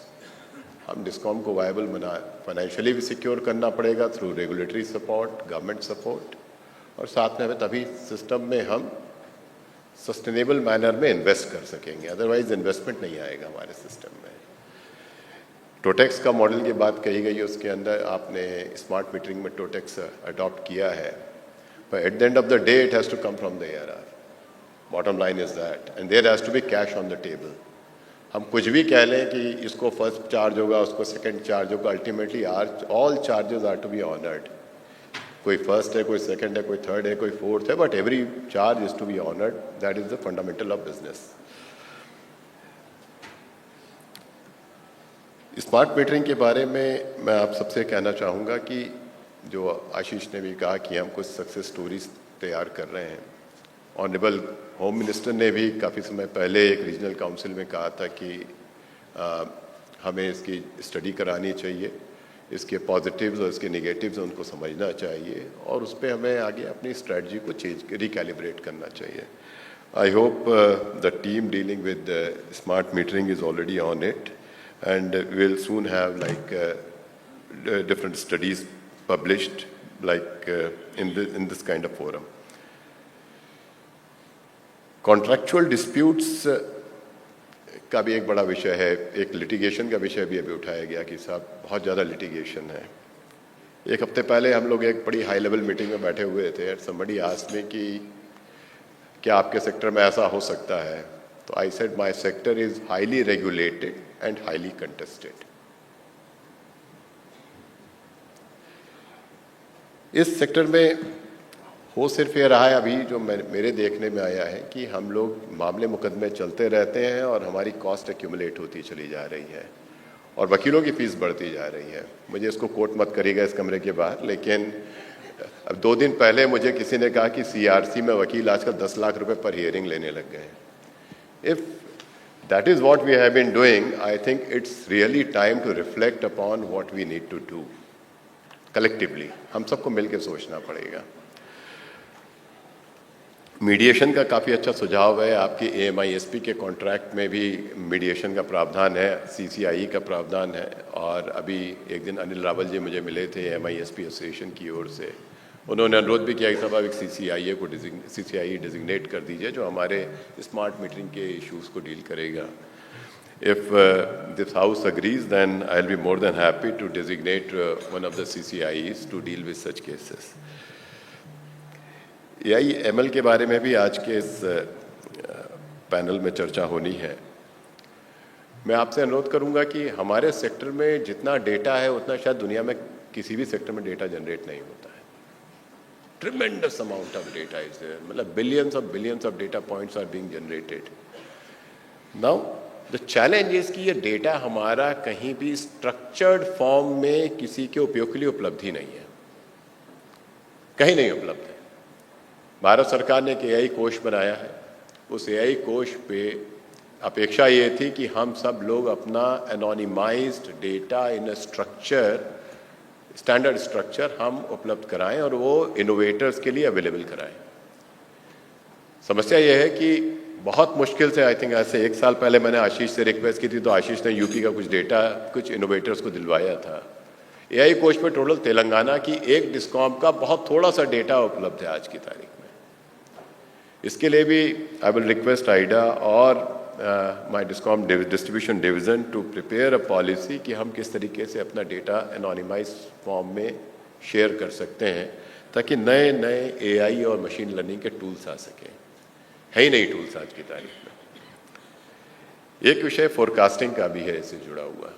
हम डिस्कॉम को वायबल बना फाइनेंशियली भी सिक्योर करना पड़ेगा through regulatory support, government support, और साथ में हमें तभी सिस्टम में हम सस्टेनेबल मैनर में इन्वेस्ट कर सकेंगे, अदरवाइज इन्वेस्टमेंट नहीं आएगा हमारे सिस्टम में। टोटेक्स का मॉडल की बात कही गई है, उसके अंदर आपने स्मार्ट मीटरिंग में टोटेक्स अडॉप्ट किया है, but at the end of the day it has to come from the ARR. Bottom line is that, and there has to be cash on the table. हम कुछ भी कह लें कि इसको फर्स्ट चार्ज होगा, उसको सेकंड चार्ज होगा, ultimately all charges are to be honoured. कोई फर्स्ट है, कोई सेकंड है, कोई थर्ड है, कोई फोर्थ है, but every charge is to be honoured. That is the fundamental of business. Smart metering के बारे में मैं आप सबसे कहना चाहूँगा कि जो आशीष ने भी कहा कि हम कुछ सक्सेस स्टोरीज तैयार कर रहे हैं। ऑनरेबल होम मिनिस्टर ने भी काफ़ी समय पहले एक रीजनल काउंसिल में कहा था कि हमें इसकी स्टडी करानी चाहिए, इसके पॉजिटिव्स और इसके नेगेटिव्स उनको समझना चाहिए और उस पर हमें आगे अपनी स्ट्रेटजी को चेंज रिकैलिब्रेट करना चाहिए। I hope the team dealing with smart metering is already on it and we'll soon have like different studies published like in this kind of forum. Contractual disputes का भी एक बड़ा विषय है, एक लिटिगेशन का विषय भी अभी उठाया गया कि साहब बहुत ज़्यादा लिटिगेशन है। एक हफ्ते पहले हम लोग एक बड़ी हाई लेवल मीटिंग में बैठे हुए थे, somebody asked me कि क्या आपके सेक्टर में ऐसा हो सकता है, तो I said my sector is highly regulated and highly contested. इस सेक्टर में हो सिर्फ ये रहा है अभी जो मेरे देखने में आया है कि हम लोग मामले मुकदमे चलते रहते हैं और हमारी कॉस्ट एक्यूमुलेट होती चली जा रही है और वकीलों की फीस बढ़ती जा रही है। मुझे इसको कोट मत करिएगा इस कमरे के बाहर, लेकिन अब 2 दिन पहले मुझे किसी ने कहा कि CRC में वकील आजकल 10 लाख रुपए पर हियरिंग लेने लग गए हैं। If that is what we have been doing, I think it's really time to reflect upon what we need to do collectively. हम सबको मिलकर सोचना पड़ेगा। मीडिएशन का काफ़ी अच्छा सुझाव है, आपकी AMISP के कॉन्ट्रैक्ट में भी मीडिएशन का प्रावधान है, CCIE का प्रावधान है, और अभी एक दिन अनिल रावल जी मुझे मिले थे AMISP एसोसिएशन की ओर से, उन्होंने अनुरोध भी किया कि साहब एक CCIE डिजिग्नेट कर दीजिए जो हमारे स्मार्ट मीटरिंग के इश्यूज को डील करेगा। If this house agrees then I will be more than happy to designate one of the CCIEs to deal with such cases. AIML के बारे में भी आज के इस पैनल में चर्चा होनी है। मैं आपसे अनुरोध करूंगा कि हमारे सेक्टर में जितना डेटा है उतना शायद दुनिया में किसी भी सेक्टर में डेटा जनरेट नहीं होता है। Tremendous amount of data is there. मतलब billions of data points are being generated. Now the challenge is कि ये डेटा हमारा कहीं भी structured form में किसी के उपयोग के लिए उपलब्ध ही नहीं है, कहीं नहीं उपलब्ध है। भारत सरकार ने एक AI कोष बनाया है, उस AI कोष पे अपेक्षा ये थी कि हम सब लोग अपना anonymized data in a standard structure हम उपलब्ध कराएं और वो इनोवेटर्स के लिए अवेलेबल कराएं। समस्या ये है कि बहुत मुश्किल से, आई थिंक ऐसे 1 साल पहले मैंने आशीष से रिक्वेस्ट की थी तो आशीष ने यूपी का कुछ डेटा कुछ इनोवेटर्स को दिलवाया था। AI कोष पे टोटल तेलंगाना की एक डिस्कॉम का बहुत थोड़ा सा डेटा उपलब्ध है आज की तारीख में। इसके लिए भी आई विल रिक्वेस्ट आइडा और my DISCOM distribution division to prepare a policy कि हम किस तरीके से अपना डेटा anonymized फॉर्म में शेयर कर सकते हैं ताकि नए नए AI और मशीन लर्निंग के टूल्स आ सकें। है ही नहीं टूल्स आज की तारीख में। एक विषय फोरकास्टिंग का भी है इससे जुड़ा हुआ।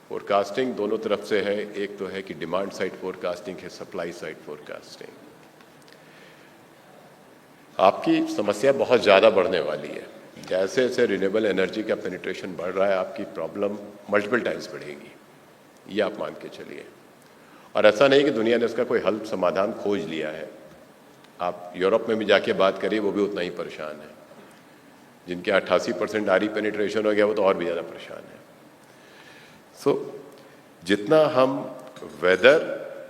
फोरकास्टिंग दोनों तरफ से है, एक तो है कि डिमांड साइड फोरकास्टिंग है, सप्लाई साइड फोरकास्टिंग। आपकी समस्या बहुत ज़्यादा बढ़ने वाली है। जैसे जैसे रिन्यूएबल एनर्जी का पेनिट्रेशन बढ़ रहा है, आपकी प्रॉब्लम मल्टीपल टाइम्स बढ़ेगी, ये आप मान के चलिए। और ऐसा नहीं कि दुनिया ने इसका कोई हल समाधान खोज लिया है। आप यूरोप में भी जाके बात करिए, वो भी उतना ही परेशान है। जिनके 88% आरी पेनिट्रेशन हो गया, वो तो और भी ज़्यादा परेशान है। जितना हम वेदर,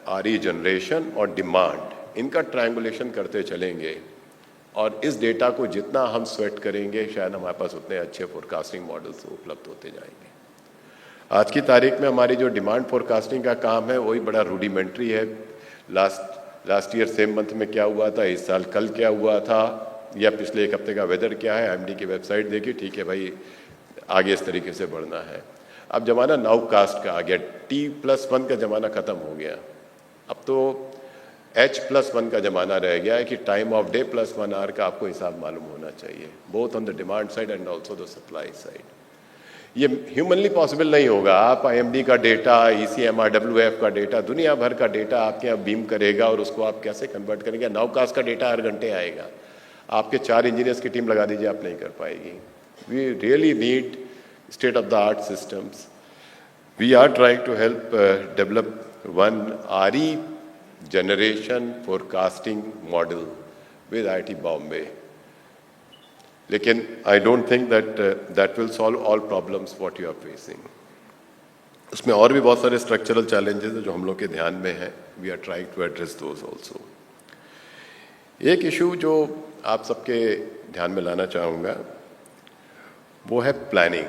आरी जनरेशन और डिमांड, इनका ट्रायंगुलेशन करते चलेंगे और इस डेटा को जितना हम स्वेट करेंगे, शायद हमारे पास उतने अच्छे फोरकास्टिंग मॉडल्स उपलब्ध होते जाएंगे। आज की तारीख में हमारी जो डिमांड फोरकास्टिंग का काम है, वही बड़ा रूडिमेंट्री है। लास्ट ईयर सेम मंथ में क्या हुआ था, इस साल कल क्या हुआ था, या पिछले एक हफ्ते का वेदर क्या है, एमडी की वेबसाइट देखी, ठीक है भाई, आगे इस तरीके से बढ़ना है। अब जमाना नाउ कास्ट का आ गया, T+1 का जमाना खत्म हो गया। अब तो H+1 का जमाना रह गया है कि टाइम ऑफ डे +1 आवर का आपको हिसाब मालूम होना चाहिए, both on the demand side and also the supply side. ये ह्यूमनली पॉसिबल नहीं होगा। आप IMD का डेटा, ECMRWF का डेटा, दुनिया भर का डेटा आपके यहाँ बीम करेगा और उसको आप कैसे कन्वर्ट करेंगे। नाउ कास्ट का डेटा हर घंटे आएगा, आपके 4 इंजीनियर्स की टीम लगा दीजिए, आप नहीं कर पाएगी। We really need state of the art systems. We are trying to help develop one RE generation forecasting model with IIT Bombay. लेकिन I don't think that that will solve all problems what you are facing. उसमें और भी बहुत सारे structural challenges हैं जो हम लोग के ध्यान में हैं. We are trying to address those also. एक issue जो आप सबके ध्यान में लाना चाहूँगा वो है प्लानिंग,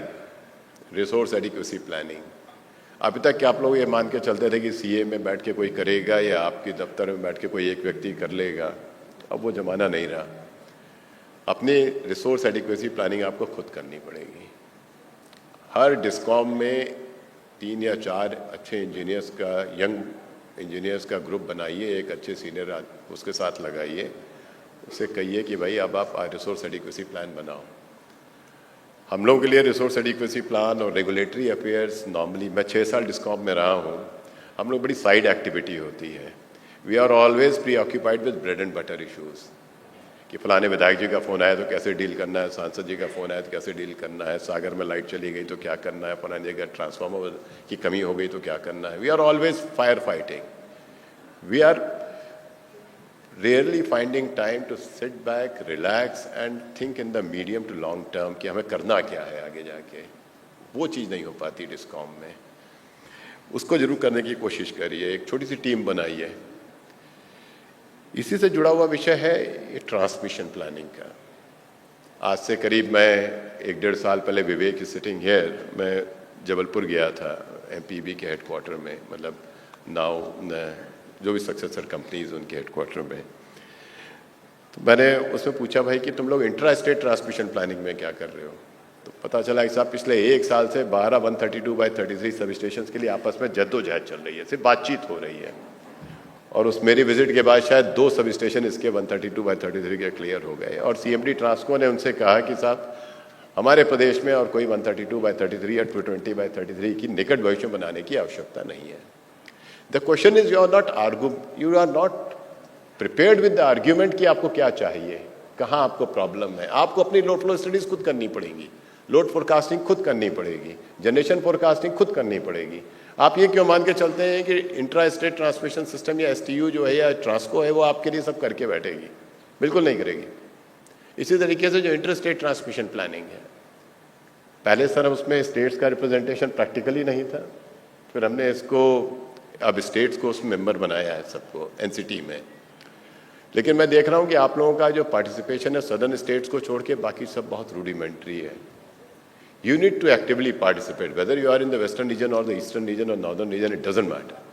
रिसोर्स एडिक्वेसी प्लानिंग। अभी तक क्या आप लोग ये मान के चलते थे कि सीए में बैठ के कोई करेगा या आपके दफ्तर में बैठ के कोई एक व्यक्ति कर लेगा। अब वो ज़माना नहीं रहा। अपनी रिसोर्स एडिक्वेसी प्लानिंग आपको खुद करनी पड़ेगी। हर डिस्कॉम में 3 या 4 अच्छे इंजीनियर्स का, यंग इंजीनियर्स का ग्रुप बनाइए, एक अच्छे सीनियर उसके साथ लगाइए, उससे कहिए कि भाई अब आप रिसोर्स एडिक्वेसी प्लान बनाओ। हम लोगों के लिए रिसोर्स एडिक्वेसी प्लान और रेगुलेटरी अफेयर्स नॉर्मली, मैं 6 साल डिस्कॉम में रहा हूँ, हम लोग बड़ी साइड एक्टिविटी होती है। We are always preoccupied with bread and butter issues कि फलाने विधायक जी का फ़ोन आया तो कैसे डील करना है, सांसद जी का फ़ोन आया तो कैसे डील करना है, सागर में लाइट चली गई तो क्या करना है, फलाने जगह ट्रांसफार्मर की कमी हो गई तो क्या करना है। We are always fire fighting. वी आर rarely finding time to sit back, relax and think in the medium to long term कि हमें करना क्या है आगे जाके। वो चीज़ नहीं हो पाती डिस्कॉम में। उसको जरूर करने की कोशिश करिए, एक छोटी सी टीम बनाइए। इसी से जुड़ा हुआ विषय है ये ट्रांसमिशन प्लानिंग का। आज से करीब मैं 1-1.5 साल पहले, विवेक इज सिटिंग हियर, मैं जबलपुर गया था MPB के हेडक्वार्टर में, मतलब नाउ जो भी सक्सेसर कंपनीज उनके हेडक्वार्टर में। तो मैंने उसमें पूछा भाई कि तुम लोग इंट्रा स्टेट ट्रांसमिशन प्लानिंग में क्या कर रहे हो। तो पता चला कि साहब पिछले 1 साल से 12 132/33 सब स्टेशन के लिए आपस में जद्दोजहद चल रही है, सिर्फ बातचीत हो रही है। और उस मेरी विजिट के बाद शायद 2 सब स्टेशन इसके 132/33 के क्लियर हो गए। और CMD ट्रांसको ने उनसे कहा कि साहब हमारे प्रदेश में और कोई 132/33 या 220/33 की निकट भविष्य बनाने की आवश्यकता नहीं है। The question is you are not prepared with the argument कि आपको क्या चाहिए, कहाँ आपको प्रॉब्लम है। आपको अपनी लोड फ्लो स्टडीज खुद करनी पड़ेगी, लोड फोरकास्टिंग खुद करनी पड़ेगी, जनरेशन फोरकास्टिंग खुद करनी पड़ेगी। आप ये क्यों मान के चलते हैं कि इंट्रा स्टेट ट्रांसमिशन सिस्टम या STU जो है या ट्रांसको है वो आपके लिए सब करके बैठेगी? बिल्कुल नहीं करेगी। इसी तरीके से जो इंटर स्टेट ट्रांसमिशन प्लानिंग है, पहले सर उसमें स्टेट्स का रिप्रेजेंटेशन प्रैक्टिकली नहीं था, फिर हमने इसको अब स्टेट्स को उसमें मेंबर बनाया है सबको NCT में। लेकिन मैं देख रहा हूँ कि आप लोगों का जो पार्टिसिपेशन है सदर्न स्टेट्स को छोड़ के बाकी सब बहुत रूडिमेंट्री है। You need to actively participate, whether you are in the western region और द ईस्टर्न रीजन और northern region, it doesn't matter.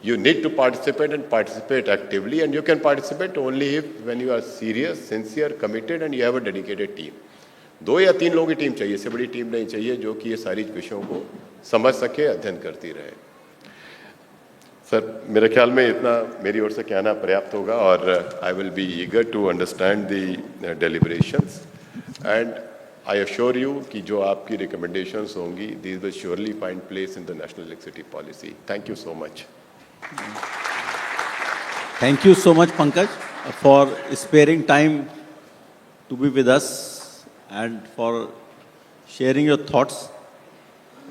You need to participate and participate actively, and you can participate only if when you are serious, sincere, committed and you have a dedicated team. 2 या 3 लोगों की team चाहिए, इससे बड़ी team नहीं चाहिए जो कि ये सारी विषयों को समझ सके, अध्ययन करती रहे। सर, मेरे ख्याल में इतना मेरी ओर से कहना पर्याप्त होगा और I will be eager to understand the deliberations and I assure you कि जो आपकी रिकमेंडेशंस होंगी these will surely find place in the national electricity policy. Thank you so much. Thank you so much, Pankaj, for sparing time to be with us and for sharing your thoughts.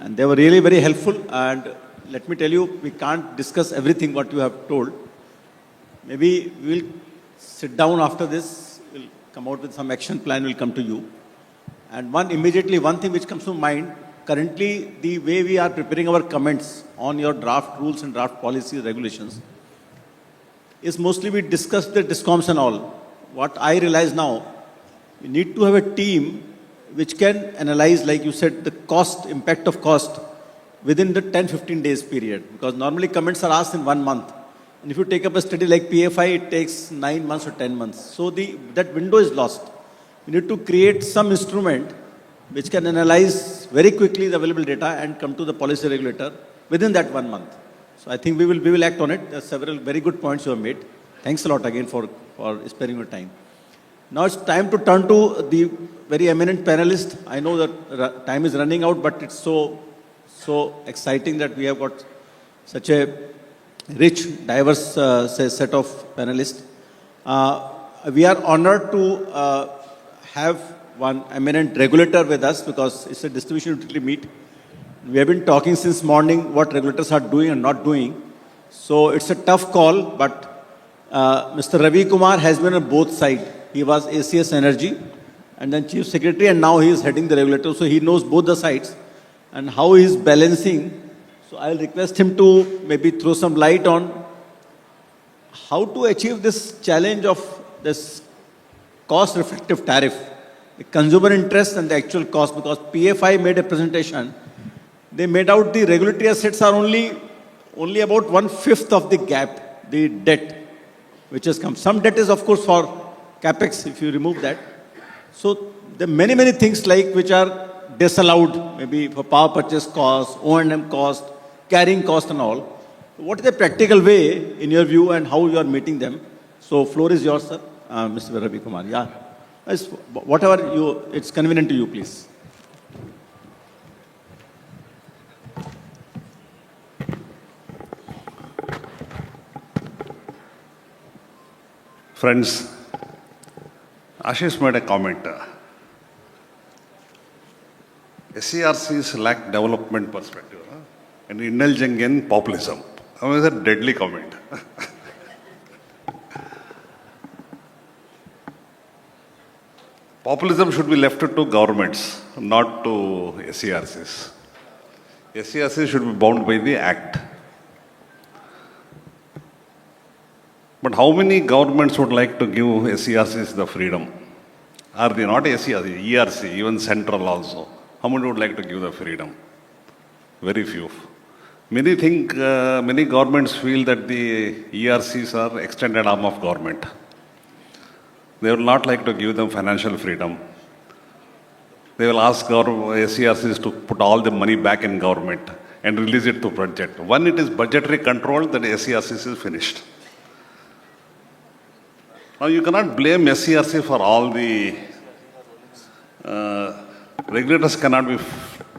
And they were really very helpful. And let me tell you, we can't discuss everything what you have told. Maybe we'll sit down after this, we'll come out with some action plan, will come to you. And one thing which comes to mind, currently the way we are preparing our comments on your draft rules and draft policies, regulations, is mostly we discuss the DISCOMs and all. What I realize now, we need to have a team which can analyze, like you said, the cost, impact of cost within the 10-15 days period. Because normally comments are asked in 1 month. And if you take up a study like PFI, it takes 9 months or 10 months. So that window is lost. We need to create some instrument which can analyze very quickly the available data and come to the policy regulator within that 1 month. So I think we will act on it. There are several very good points you have made. Thanks a lot again for sparing your time. Now it's time to turn to the very eminent panelist. I know that time is running out, but it's so exciting that we have got such a rich, diverse set of panelists. We are honored to have one eminent regulator with us because it's a distribution utility meet. We have been talking since morning what regulators are doing and not doing. So it's a tough call, but Mr. Ravi Kumar has been on both sides. He was ACS Energy and then Chief Secretary, and now he is heading the regulator. So he knows both the sides and how he is balancing. So I'll request him to maybe throw some light on how to achieve this challenge of this cost-reflective tariff, the consumer interest and the actual cost, because PFI made a presentation. They made out the regulatory assets are only about 1/5 of the gap, the debt, which has come. Some debt is, of course, for capex, if you remove that. So there are many things like which are disallowed, maybe for power purchase cost, O&M cost, carrying cost and all. What is the practical way, in your view, and how you are meeting them? So floor is yours, sir. Mr. Ravi Kumar. Yeah. Whatever it's convenient to you, please. Friends, Ashish made a comment. SERCs lack development perspective and indulging in populism. That was a deadly comment. Populism should be left to governments, not to SERCs. SERCs should be bound by the Act. But how many governments would like to give SERCs the freedom? Are they not SERC, ERC, even central also? How many would like to give the freedom? Very few. Many governments feel that the ERCs are extended arm of government. They will not like to give them financial freedom. They will ask SERCs to put all the money back in government and release it to budget. When it is budgetary control, then SERCs is finished. Now you cannot blame SERC for all the regulators cannot be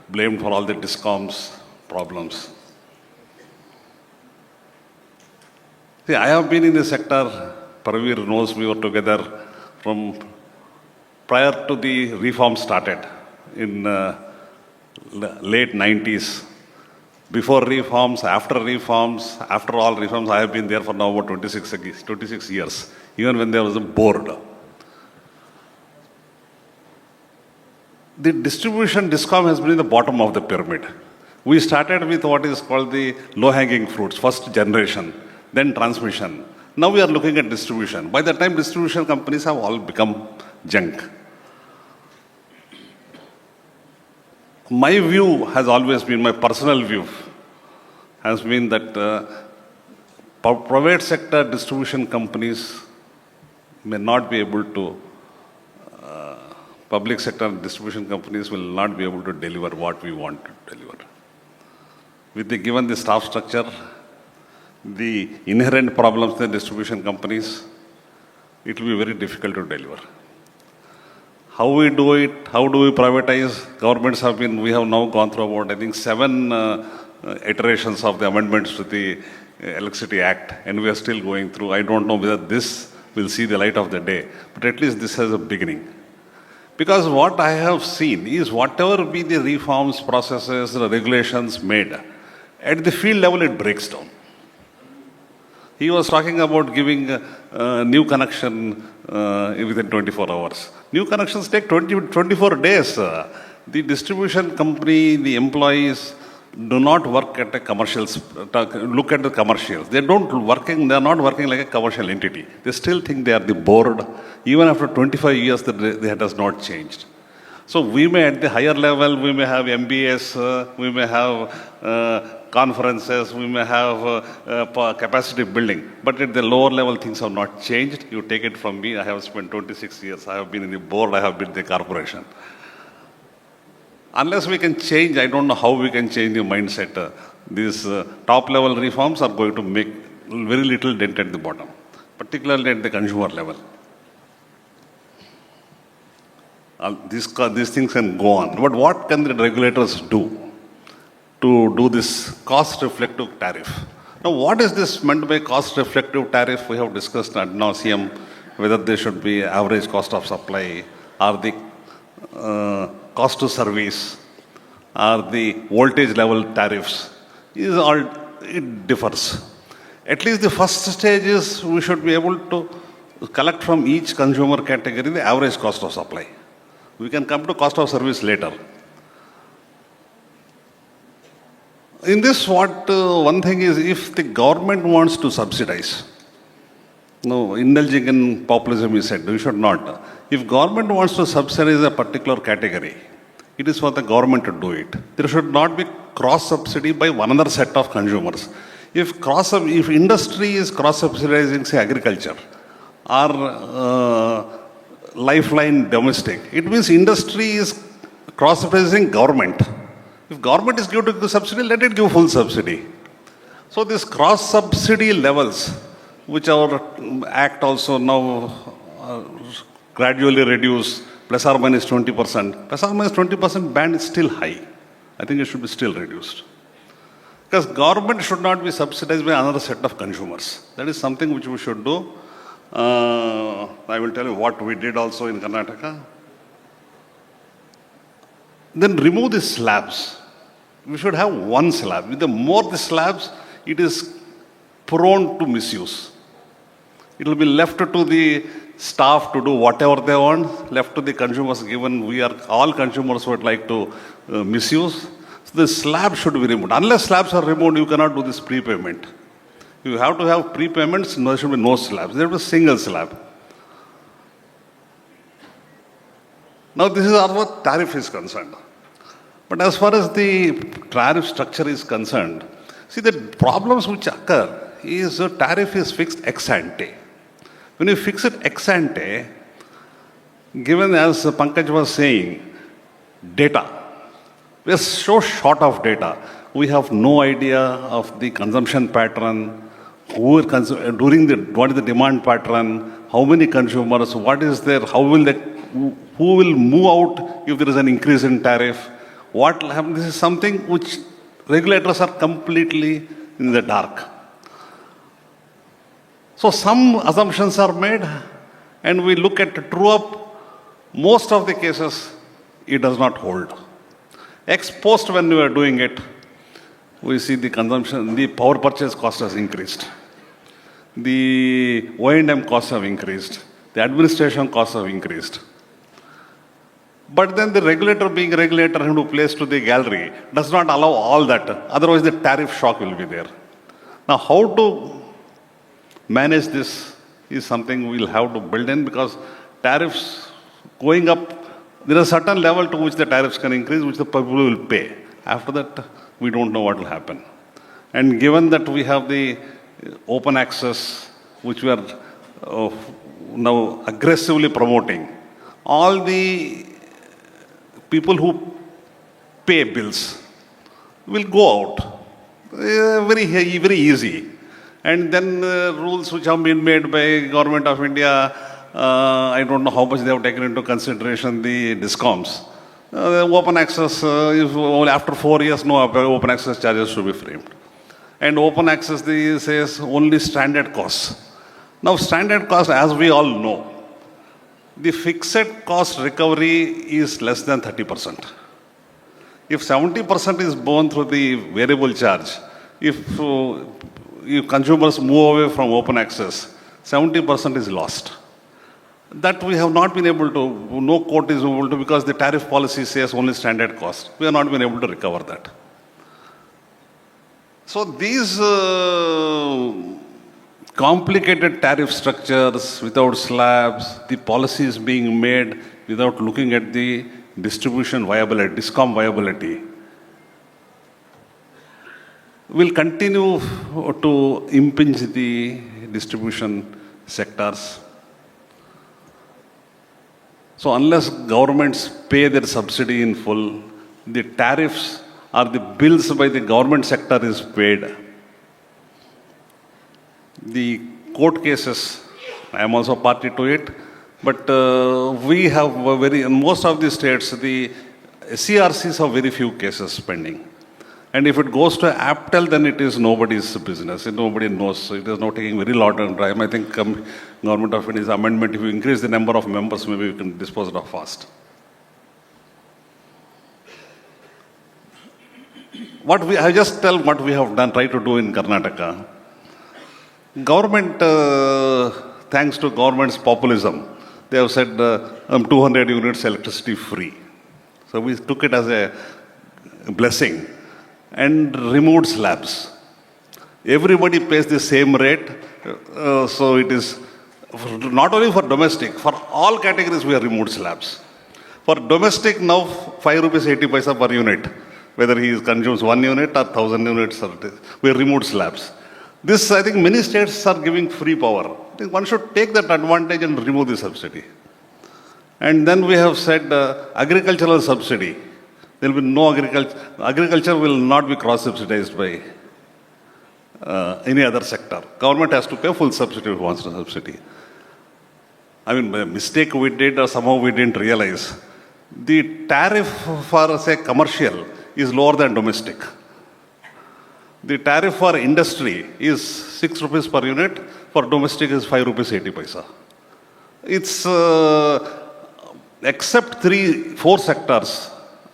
blamed for all the DISCOMs problems. See, I have been in the sector. Parveer knows we were together from prior to the reform started in late 90s. Before reforms, after all reforms, I have been there for now about 26 years, even when there was a board. The distribution DISCOM has been in the bottom of the pyramid. We started with what is called the low-hanging fruits, first generation, then transmission. Now we are looking at distribution. By the time distribution companies have all become junk. My view has always been, my personal view has been that private sector distribution companies may not be able to public sector distribution companies will not be able to deliver what we want to deliver. Given the staff structure, the inherent problems in distribution companies, it will be very difficult to deliver. How we do it, how do we privatize? We have now gone through about, I think, 7 iterations of the amendments to the Electricity Act, and we are still going through. I don't know whether this will see the light of the day, but at least this has a beginning. Because what I have seen is whatever be the reforms, processes, the regulations made, at the field level it breaks down. He was talking about giving a new connection within 24 hours. New connections take 24 days. The distribution company, the employees do not work at a commercials, look at the commercials. They are not working like a commercial entity. They still think they are the board. Even after 25 years, that has not changed. So we may, at the higher level, we may have MBS, we may have conferences, we may have capacity building. But at the lower level, things have not changed. You take it from me, I have spent 26 years. I have been in the board, I have been in the corporation. Unless we can change, I don't know how we can change the mindset. These top-level reforms are going to make very little dent at the bottom, particularly at the consumer level. These things can go on. But what can the regulators do to do this cost-reflective tariff? Now, what is this meant by cost-reflective tariff? We have discussed ad nauseum whether there should be average cost of supply, or the cost to service, or the voltage level tariffs. It differs. At least the first stage is we should be able to collect from each consumer category the average cost of supply. We can come to cost of service later. In this, one thing is, if the government wants to subsidize, no, indulging in populism, he said, we should not. If government wants to subsidize a particular category, it is for the government to do it. There should not be cross-subsidy by one other set of consumers. If industry is cross-subsidizing, say, agriculture, or lifeline domestic, it means industry is cross-subsidizing government. If government is giving the subsidy, let it give full subsidy. So these cross-subsidy levels, which our Act also now gradually reduce, plus or minus 20%. Plus or minus 20% band is still high. I think it should be still reduced. Because government should not be subsidized by another set of consumers. That is something which we should do. I will tell you what we did also in Karnataka. Then remove the slabs. We should have one slab. With the more the slabs, it is prone to misuse. It will be left to the staff to do whatever they want, left to the consumers, given all consumers would like to misuse. So the slab should be removed. Unless slabs are removed, you cannot do this prepayment. You have to have prepayments, there should be no slabs. There should be a single slab. Now this is as far as tariff is concerned. But as far as the tariff structure is concerned, see, the problems which occur is the tariff is fixed ex ante. When you fix it ex ante, given, as Pankaj was saying, data, we are so short of data. We have no idea of the consumption pattern, what is the demand pattern, how many consumers, what is there, who will move out if there is an increase in tariff, what will happen. This is something which regulators are completely in the dark. So some assumptions are made, and we look at true up. Most of the cases, it does not hold. Ex post, when we are doing it, we see the consumption, the power purchase cost has increased. The O&M costs have increased. The administration costs have increased. But then the regulator, being a regulator who plays to the gallery, does not allow all that. Otherwise, the tariff shock will be there. Now, how to manage this is something we'll have to build in, because tariffs going up, there is a certain level to which the tariffs can increase, which the people will pay. After that, we don't know what will happen. And given that we have the open access, which we are now aggressively promoting, all the people who pay bills will go out. Very easy. And then rules which have been made by Government of India, I don't know how much they have taken into consideration the DISCOMs. Open access, if after 4 years, no open access charges should be framed. And open access says only standard costs. Now standard cost, as we all know, the fixed cost recovery is less than 30%. If 70% is borne through the variable charge, if consumers move away from open access, 70% is lost. That we have not been able to, no court is able to, because the tariff policy says only standard cost. We have not been able to recover that. So these complicated tariff structures without slabs, the policies being made without looking at the distribution viability, DISCOM viability, will continue to impinge the distribution sectors. So unless governments pay their subsidy in full, the tariffs or the bills by the government sector is paid. The court cases, I am also party to it, but we have in most of the states, the CRCs have very few cases pending. And if it goes to APTEL, then it is nobody's business. Nobody knows. It is not taking very long time. I think Government of India's amendment, if you increase the number of members, maybe you can dispose it of fast. I just tell what we have done, try to do in Karnataka. Government, thanks to government's populism, they have said 200 units electricity free. So we took it as a blessing and removed slabs. Everybody pays the same rate, so it is not only for domestic, for all categories we have removed slabs. For domestic now, 5 rupees 80 paisa per unit, whether he consumes 1 unit or 1,000 units, we have removed slabs. This, I think many states are giving free power. I think one should take that advantage and remove the subsidy. And then we have said agricultural subsidy. There will be no agriculture. Agriculture will not be cross-subsidized by any other sector. Government has to pay full subsidy if it wants to subsidy. I mean, by mistake we did or somehow we didn't realize. The tariff for, say, commercial is lower than domestic. The tariff for industry is 6 rupees per unit. For domestic is 5 rupees 80 paisa. It's except 4 sectors.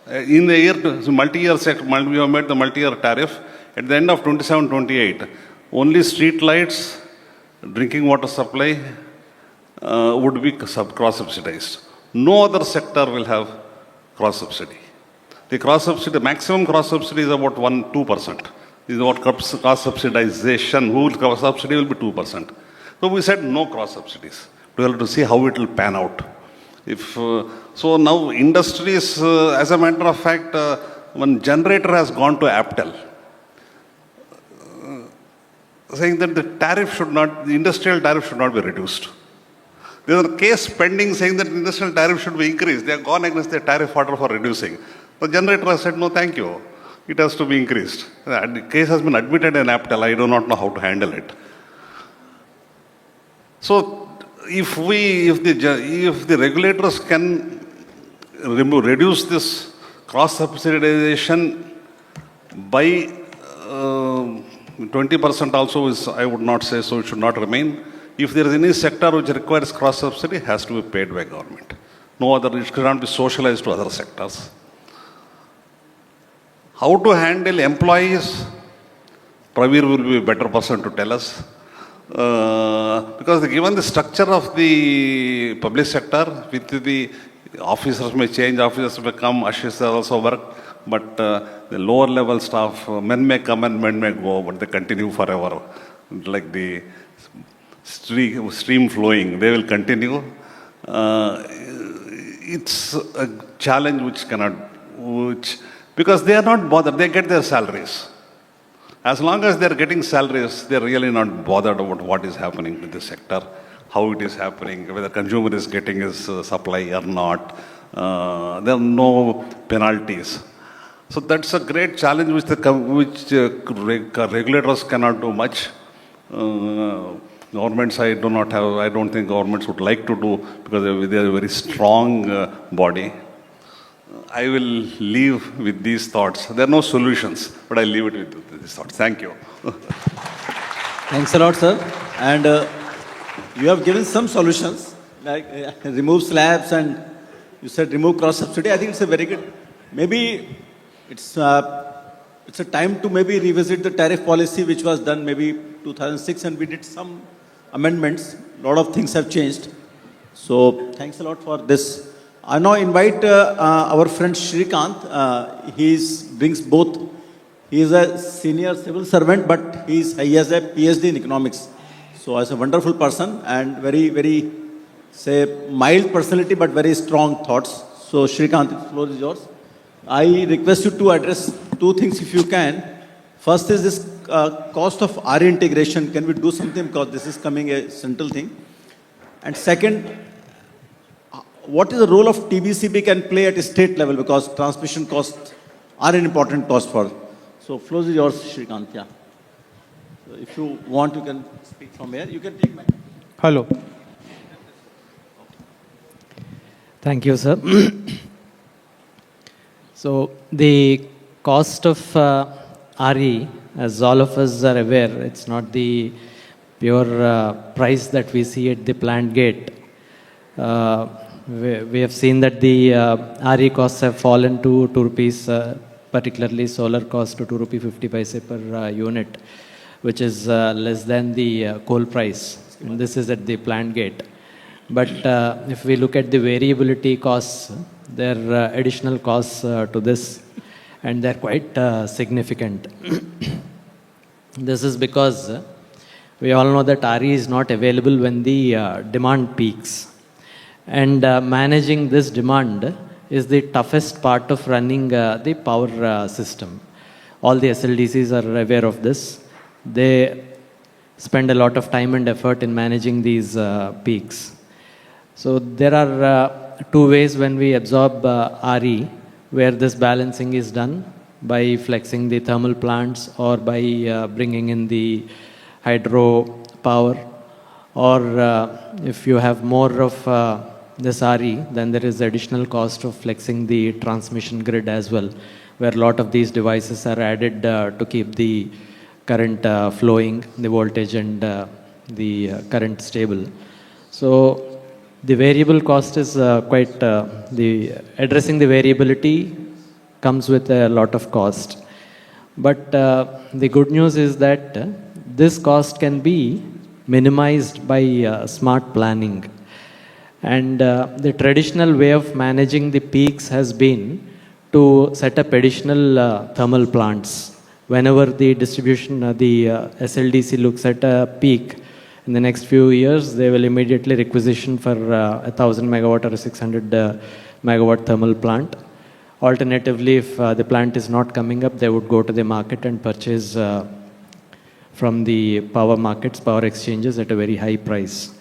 In the year, multi-year sector, we have made the multi-year tariff. At the end of 27-28, only street lights, drinking water supply would be cross-subsidized. No other sector will have cross-subsidy. The cross-subsidy, maximum cross-subsidy is about 2%. This is about cross-subsidization. Who will cross-subsidy will be 2%. So we said no cross-subsidies. We have to see how it will pan out. So now industries, as a matter of fact, one generator has gone to APTEL, saying that the industrial tariff should not be reduced. There is a case pending saying that industrial tariff should be increased. They have gone against the tariff order for reducing. The generator has said, no, thank you. It has to be increased. The case has been admitted in APTEL. I do not know how to handle it. So if the regulators can reduce this cross-subsidization by 20% also is, I would not say so, it should not remain. If there is any sector which requires cross-subsidy, it has to be paid by government. No other, it cannot be socialized to other sectors. How to handle employees? Pravir will be a better person to tell us. Because given the structure of the public sector, with the officers may change, officers may come, ushers also work, but the lower level staff, men may come and men may go, but they continue forever. Like the stream flowing, they will continue. It's a challenge because they are not bothered, they get their salaries. As long as they are getting salaries, they are really not bothered about what is happening with the sector, how it is happening, whether consumer is getting his supply or not. There are no penalties. So that's a great challenge which regulators cannot do much. Governments, I don't think governments would like to do because they are a very strong body. I will leave with these thoughts. There are no solutions, but I leave it with these thoughts. Thank you. Thanks a lot, sir. And you have given some solutions, like remove slabs and you said remove cross subsidy. I think it's a very good. Maybe it's a time to maybe revisit the tariff policy which was done maybe 2006 and we did some amendments. A lot of things have changed. So thanks a lot for this. I now invite our friend Shrikant. He brings both. He is a senior civil servant, but he has a PhD in economics. So he's a wonderful person and very, very, say, mild personality, but very strong thoughts. So Shrikant, the floor is yours. I request you to address two things if you can. First is this cost of RE integration. Can we do something because this is coming a central thing? And second, what is the role of TBCB can play at a state level because transmission costs are an important cost for. So floor is yours, Shrikant. Yeah. So if you want, you can speak from here. You can take my. Hello. Thank you, sir. So the cost of RE, as all of us are aware, it's not the pure price that we see at the plant gate. We have seen that the RE costs have fallen to 2 rupees, particularly solar cost to 2.50 rupees per unit, which is less than the coal price. And this is at the plant gate. But if we look at the variability costs, there are additional costs to this, and they're quite significant. This is because we all know that RE is not available when the demand peaks. And managing this demand is the toughest part of running the power system. All the SLDCs are aware of this. They spend a lot of time and effort in managing these peaks. So there are two ways when we absorb RE, where this balancing is done by flexing the thermal plants or by bringing in the hydro power, or if you have more of this RE, then there is additional cost of flexing the transmission grid as well, where a lot of these devices are added to keep the current flowing, the voltage and the current stable. So the variable cost is addressing the variability comes with a lot of cost. But the good news is that this cost can be minimized by smart planning. And the traditional way of managing the peaks has been to set up additional thermal plants. Whenever the distribution, the SLDC looks at a peak, in the next few years, they will immediately requisition for 1,000 megawatt or a 600 megawatt thermal plant. Alternatively, if the plant is not coming up, they would go to the market and purchase from the power markets, power exchanges at a very high price.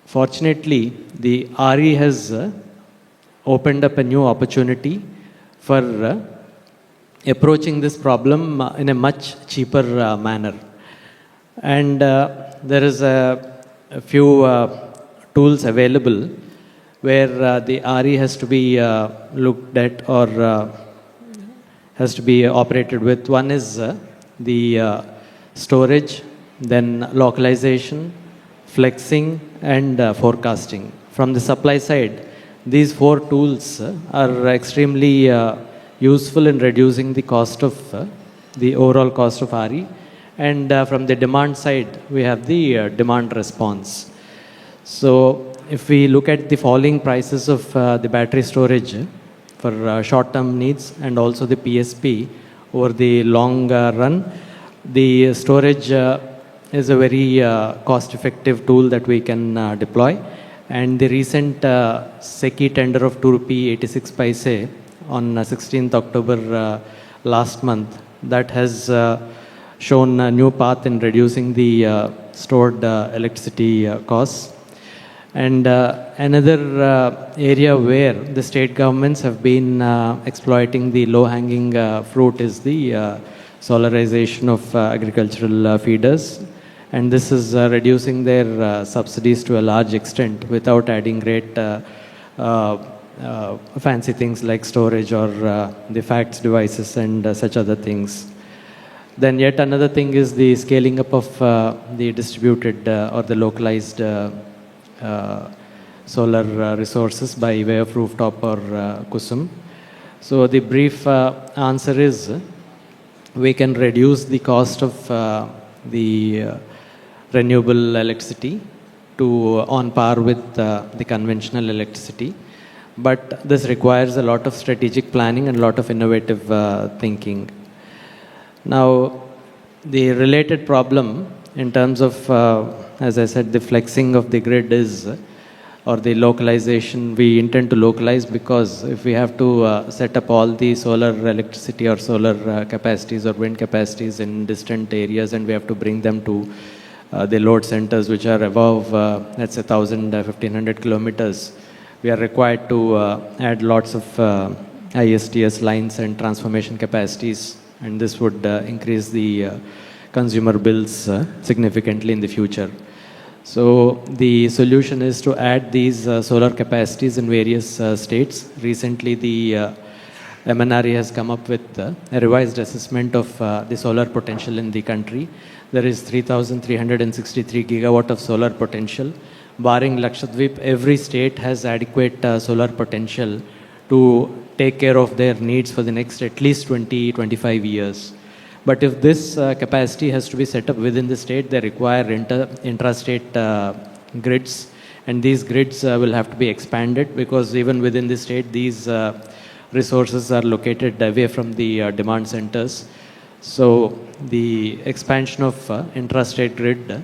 Fortunately, the RE has opened up a new opportunity for approaching this problem in a much cheaper manner. And there is a few tools available where the RE has to be looked at or has to be operated with. One is the storage, then localization, flexing, and forecasting. From the supply side, these four tools are extremely useful in reducing the cost of the overall cost of RE. And from the demand side, we have the demand response. So if we look at the falling prices of the battery storage for short-term needs and also the PSP over the long run, the storage is a very cost-effective tool that we can deploy. And the recent SECI tender of 2 rupee 86 paise on 16th October last month, that has shown a new path in reducing the stored electricity costs. And another area where the state governments have been exploiting the low-hanging fruit is the solarization of agricultural feeders. And this is reducing their subsidies to a large extent without adding great fancy things like storage or the fax devices and such other things. Then yet another thing is the scaling up of the distributed or the localized solar resources by way of rooftop or kusum. So the brief answer is we can reduce the cost of the renewable electricity to on par with the conventional electricity. But this requires a lot of strategic planning and a lot of innovative thinking. Now, the related problem in terms of, as I said, the flexing of the grid is, or the localization, we intend to localize because if we have to set up all the solar electricity or solar capacities or wind capacities in distant areas and we have to bring them to the load centers which are above, let's say, 1,000, 1,500 kilometers, we are required to add lots of ISTS lines and transformation capacities, and this would increase the consumer bills significantly in the future. So the solution is to add these solar capacities in various states. Recently, the PLENARY has come up with a revised assessment of the solar potential in the country. There is 3,363 gigawatt of solar potential. Barring Lakshadweep, every state has adequate solar potential to take care of their needs for the next at least 20-25 years. But if this capacity has to be set up within the state, they require intrastate grids, and these grids will have to be expanded because even within the state, these resources are located away from the demand centers. So the expansion of intrastate grid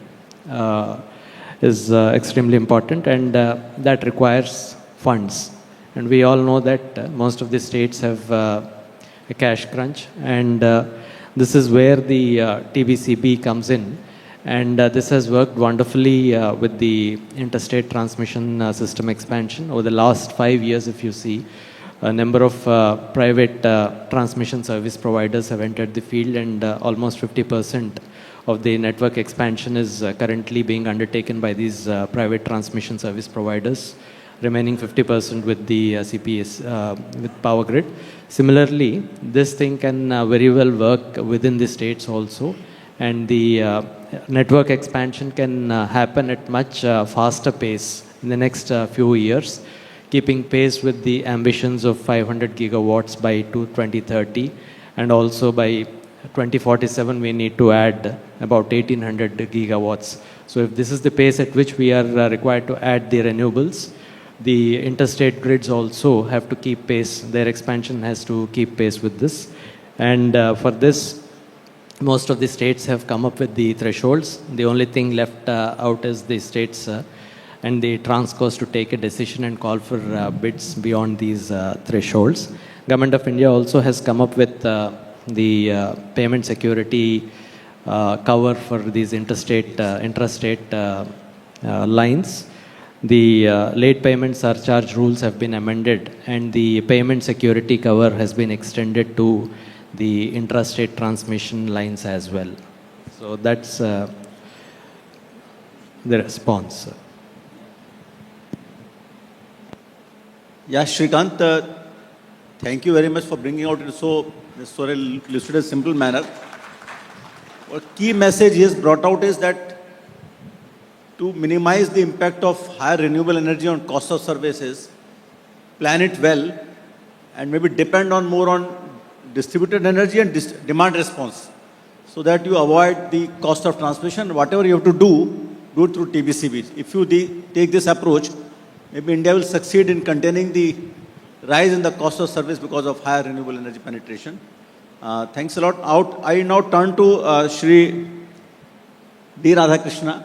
is extremely important, and that requires funds. And we all know that most of the states have a cash crunch, and this is where the TBCB comes in. And this has worked wonderfully with the interstate transmission system expansion. Over the last 5 years, if you see, a number of private transmission service providers have entered the field, and almost 50% of the network expansion is currently being undertaken by these private transmission service providers, remaining 50% with the CPS, with Power Grid. Similarly, this thing can very well work within the states also, and the network expansion can happen at much faster pace in the next few years, keeping pace with the ambitions of 500 gigawatts by 2030, and also by 2047 we need to add about 1800 gigawatts. So if this is the pace at which we are required to add the renewables, the interstate grids also have to keep pace. Their expansion has to keep pace with this. And for this, most of the states have come up with the thresholds. The only thing left out is the states and the transcos to take a decision and call for bids beyond these thresholds. Government of India also has come up with the payment security cover for these intrastate lines. The late payment surcharge rules have been amended, and the payment security cover has been extended to the intrastate transmission lines as well. So that's the response. Yeah, Shrikant, thank you very much for bringing out in so lucid, simple manner. What key message he has brought out is that to minimize the impact of higher renewable energy on cost of services, plan it well, and maybe depend on more on distributed energy and demand response, so that you avoid the cost of transmission. Whatever you have to do it through TBCB. If you take this approach, maybe India will succeed in containing the rise in the cost of service because of higher renewable energy penetration. Thanks a lot. I now turn to Shri D. Radhakrishna.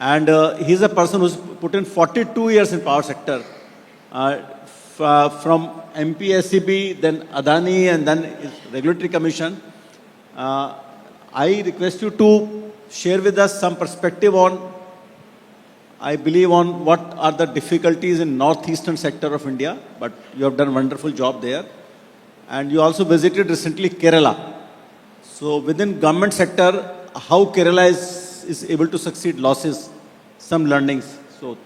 And he's a person who's put in 42 years in power sector, from MPSCB, then Adani, and then Regulatory Commission. I request you to share with us some perspective on I believe on what are the difficulties in northeastern sector of India, but you have done a wonderful job there. And you also visited recently Kerala. So within government sector, how Kerala is able to succeed losses, some learnings. So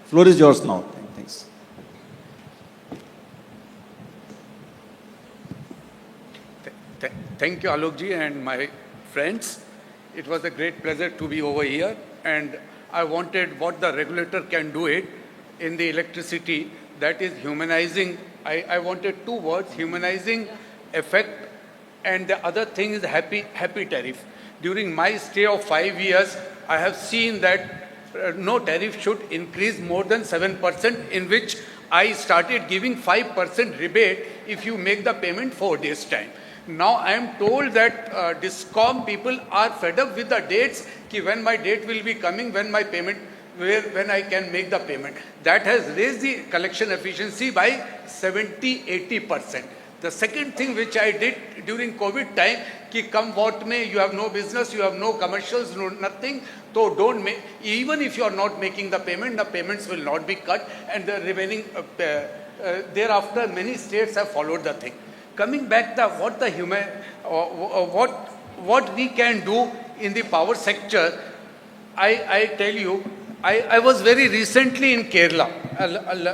floor is yours now. Thanks. Thank you, Alokji and my friends. It was a great pleasure to be over here, and I wanted what the regulator can do it in the electricity, that is humanizing. I wanted two words, humanizing effect, and the other thing is happy tariff. During my stay of 5 years, I have seen that no tariff should increase more than 7%, in which I started giving 5% rebate if you make the payment 4 days time. Now I am told that DISCOM people are fed up with the dates, ki when my date will be coming, when my payment, when I can make the payment. That has raised the collection efficiency by 70-80%. The second thing which I did during COVID time, ki come what may, you have no business, you have no commercials, no nothing, so don't make, even if you are not making the payment, the payments will not be cut, and the remaining, thereafter many states have followed the thing. Coming back to what we can do in the power sector, I tell you, I was very recently in Kerala.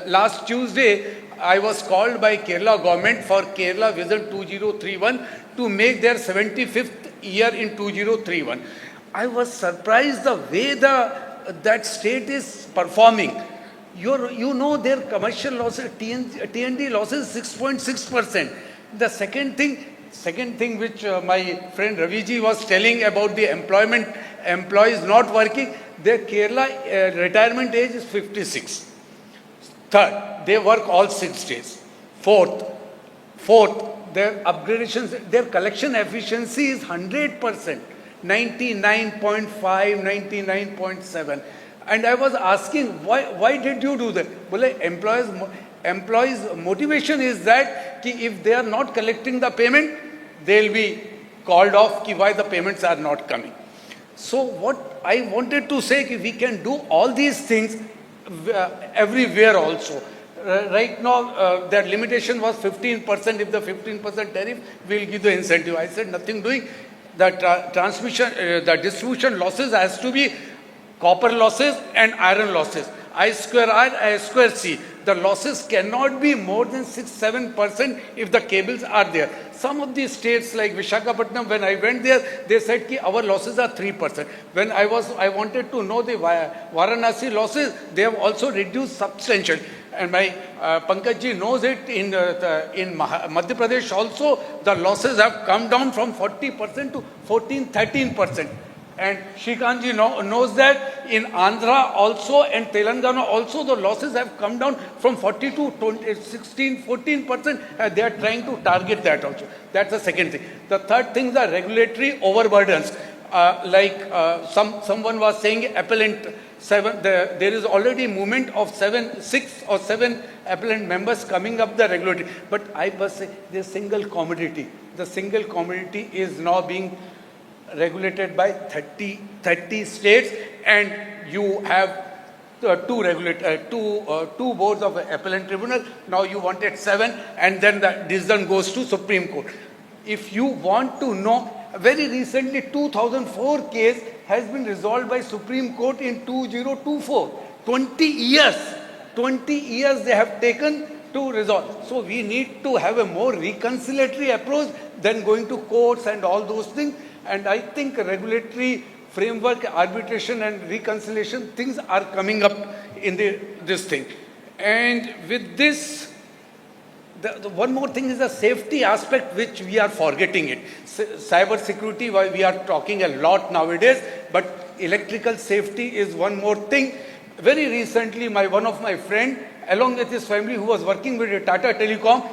Last Tuesday, I was called by Kerala government for Kerala Vision 2031 to make their 75th year in 2031. I was surprised the way that state is performing. You know their commercial losses, T&D losses 6.6%. The second thing which my friend Raviji was telling about the employees not working, their Kerala retirement age is 56. Third, they work all 6 days. Fourth, their upgradations, their collection efficiency is 100%, 99.5, 99.7. And I was asking, why did you do that? Well, employees' motivation is that if they are not collecting the payment, they'll be called off why the payments are not coming. So what I wanted to say, we can do all these things everywhere also. Right now, their limitation was 15%. If the 15% tariff, we'll give the incentive. I said nothing doing. The distribution losses has to be copper losses and iron losses. I square R, I square C. The losses cannot be more than 6-7% if the cables are there. Some of these states like Visakhapatnam, when I went there, they said that our losses are 3%. When I wanted to know the Varanasi losses, they have also reduced substantially. And my Pankajji knows it, in Madhya Pradesh also, the losses have come down from 40% to 14-13%. And Srikanji knows that in Andhra also and Telangana also the losses have come down from 40 to 16-14%. They are trying to target that also. That's the second thing. The third thing is the regulatory overburdens. Someone was saying appellant 7, there is already movement of 6 or 7 appellant members coming up the regulatory. But I must say, the single commodity. The single commodity is now being regulated by 30 states, and you have two boards of appellate tribunal. Now you wanted 7, and then the decision goes to Supreme Court. If you want to know, very recently 2004 case has been resolved by Supreme Court in 2024. 20 years they have taken to resolve. So we need to have a more reconciliatory approach than going to courts and all those things. And I think regulatory framework, arbitration and reconciliation things are coming up in this thing. And with this, the one more thing is the safety aspect, which we are forgetting it. Cyber security, we are talking a lot nowadays, but electrical safety is one more thing. Very recently, one of my friend, along with his family, who was working with Tata Telecom,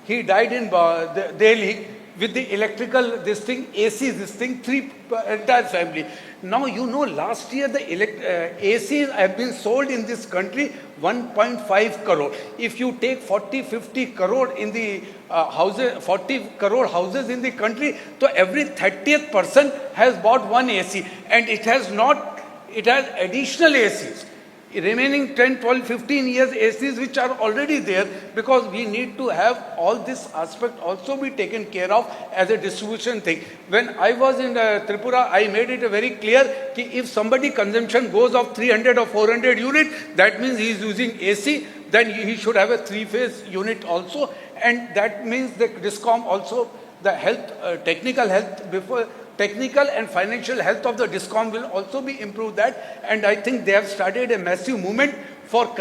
he died in Delhi with the electrical, entire family. Now, last year the ACs have been sold in this country 1.5 crore. If you take 40-50 crore in the houses, 40 crore houses in the country, so every 30th person has bought one AC, and it has not it has additional ACs. Remaining 10, 12, 15 years ACs which are already there, because we need to have all this aspect also be taken care of as a distribution thing. When I was in Tripura, I made it very clear that if somebody consumption goes of 300 or 400 unit, that means he is using AC, then he should have a 3-phase unit also, and that means the DISCOM also, the health, technical health before, technical and financial health of the DISCOM will also be improved that, and I think they have started a massive movement for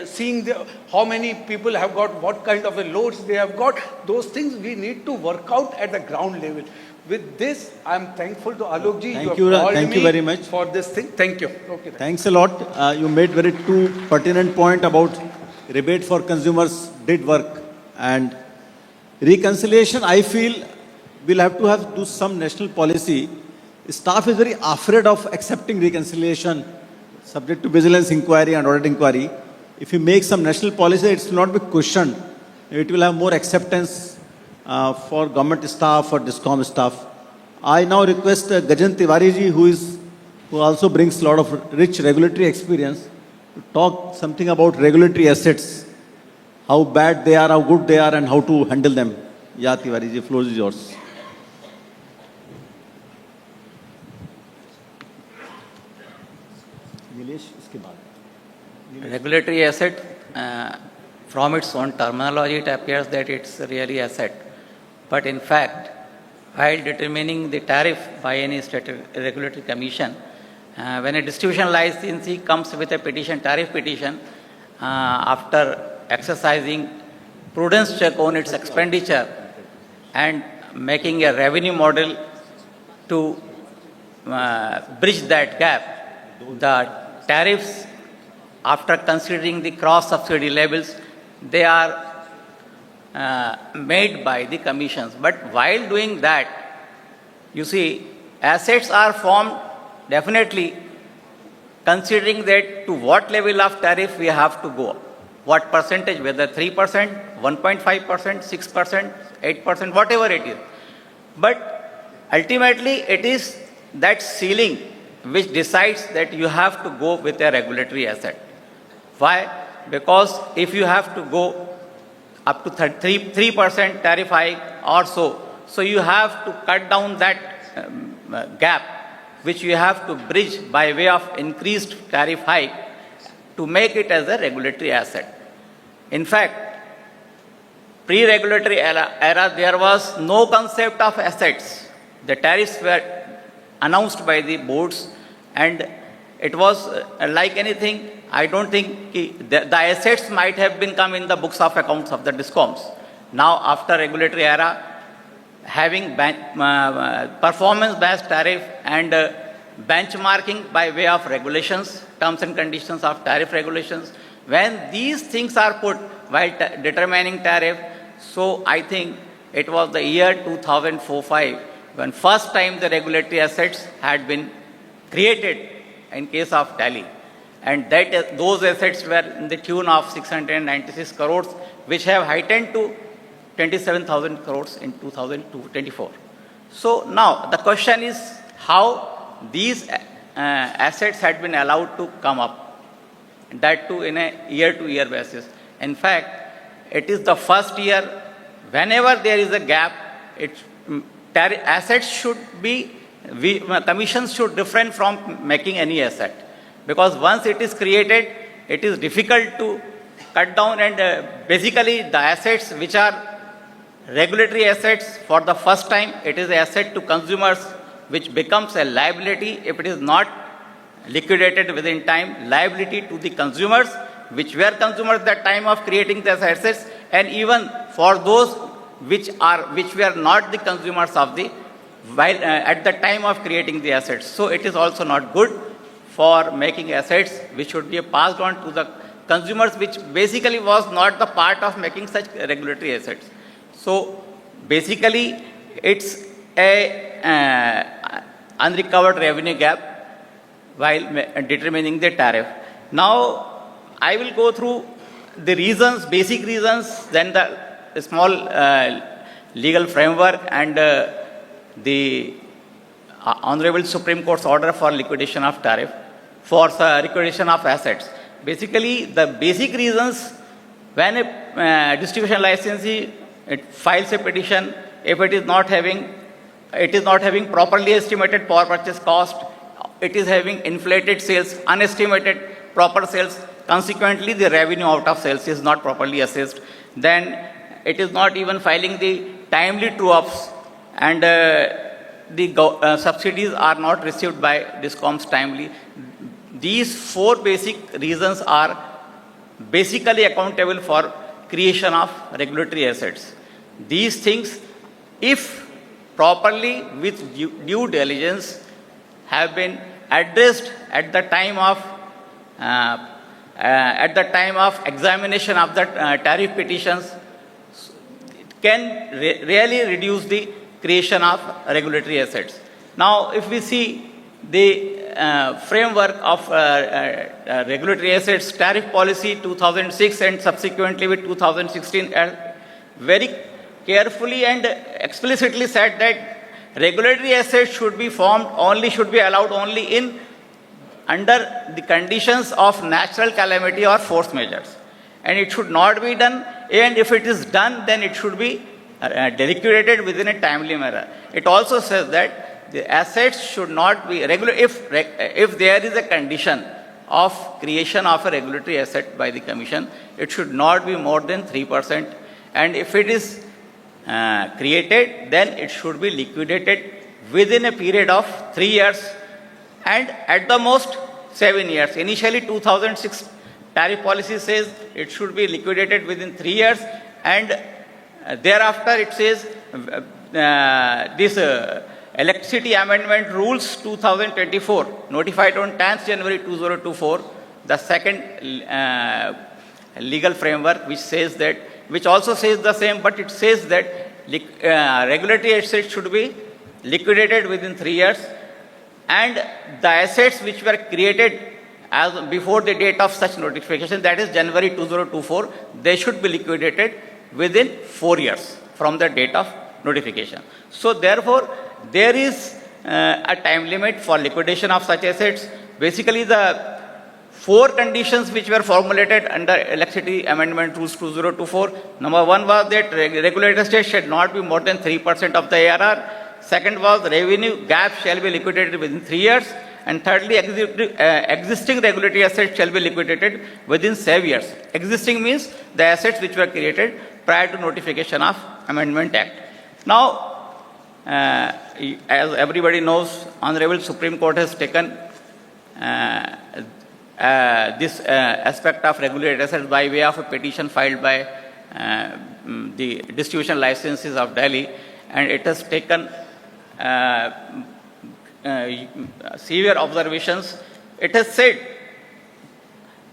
seeing how many people have got, what kind of a loads they have got. Those things we need to work out at the ground level. With this, I am thankful to Alokji. Thank you very much for this thing. Thank you. Okay. Thanks a lot. You made very two pertinent point about rebate for consumers did work, and reconciliation, I feel we'll have to do some national policy. Staff is very afraid of accepting reconciliation subject to vigilance inquiry and audit inquiry. If you make some national policy, it will not be questioned. It will have more acceptance for government staff or DISCOM staff. I now request Gajan Tiwari ji, who also brings a lot of rich regulatory experience, to talk something about regulatory assets, how bad they are, how good they are, and how to handle them. Yeah, Tiwari ji, floor is yours. Regulatory asset, from its own terminology, it appears that it's really asset. But in fact, while determining the tariff by any state regulatory commission, when a distribution licensee comes with a petition, tariff petition, after exercising prudence check on its expenditure and making a revenue model to bridge that gap, the tariffs, after considering the cross-subsidy levels, they are made by the commissions. But while doing that, you see, assets are formed definitely considering that to what level of tariff we have to go. What percentage, whether 3%, 1.5%, 6%, 8%, whatever it is. But ultimately, it is that ceiling which decides that you have to go with a regulatory asset. Why? Because if you have to go up to 3% tariff hike or so you have to cut down that gap which you have to bridge by way of increased tariff hike to make it as a regulatory asset. In fact, pre-regulatory era, there was no concept of assets. The tariffs were announced by the boards, and it was like anything. I don't think the assets might have been come in the books of accounts of the DISCOMs. Now, after regulatory era, having performance-based tariff and benchmarking by way of regulations, terms and conditions of tariff regulations, when these things are put while determining tariff, so I think it was the year 2004-05 when first time the regulatory assets had been created in case of Delhi. And that those assets were in the tune of 696 crores, which have heightened to 27,000 crores in 2024. So now the question is how these assets had been allowed to come up, that too in a year-to-year basis. In fact, it is the first year, whenever there is a gap, assets should be, commissions should refrain from making any asset. Because once it is created, it is difficult to cut down, and basically the assets which are regulatory assets for the first time, it is an asset to consumers which becomes a liability if it is not liquidated within time, liability to the consumers which were consumers at the time of creating the assets, and even for those which were not the consumers of the at the time of creating the assets. So it is also not good for making assets which should be passed on to the consumers, which basically was not the part of making such regulatory assets. So basically it's a unrecovered revenue gap while determining the tariff. Now I will go through the reasons, basic reasons, then the small legal framework and the Honorable Supreme Court's order for liquidation of tariff. for liquidation of assets. Basically, the basic reasons when a distribution licensee it files a petition, if it is not having properly estimated power purchase cost, it is having inflated sales, unestimated proper sales, consequently the revenue out of sales is not properly assessed, then it is not even filing the timely true-ups, and the subsidies are not received by DISCOMs timely. These four basic reasons are basically accountable for creation of regulatory assets. These things, if properly with due diligence, have been addressed at the time of examination of the tariff petitions, it can really reduce the creation of regulatory assets. Now, if we see the framework of regulatory assets, tariff policy 2006 and subsequently with 2016 very carefully and explicitly said that regulatory assets should be allowed only under the conditions of natural calamity or force majeures. And it should not be done, and if it is done, then it should be liquidated within a timely manner. It also says that the assets should not be if there is a condition of creation of a regulatory asset by the Commission, it should not be more than 3%. And if it is created, then it should be liquidated within a period of 3 years and at the most 7 years. Initially, 2006 tariff policy says it should be liquidated within 3 years, and thereafter it says this Electricity Amendment Rules 2024, notified on 10th January 2024, the second legal framework which also says the same, but it says that regulatory assets should be liquidated within 3 years, and the assets which were created as before the date of such notification, that is January 2024, they should be liquidated within 4 years from the date of notification. So therefore, there is a time limit for liquidation of such assets. Basically, the 4 conditions which were formulated under Electricity Amendment Rules 2024. Number 1 was that regulated assets should not be more than 3% of the ARR. Second was revenue gap shall be liquidated within 3 years. And thirdly, existing regulatory assets shall be liquidated within 7 years. Existing means the assets which were created prior to notification of Amendment Act. Now, as everybody knows, Honorable Supreme Court has taken this aspect of regulated assets by way of a petition filed by the distribution licenses of Delhi, and it has taken severe observations. It has said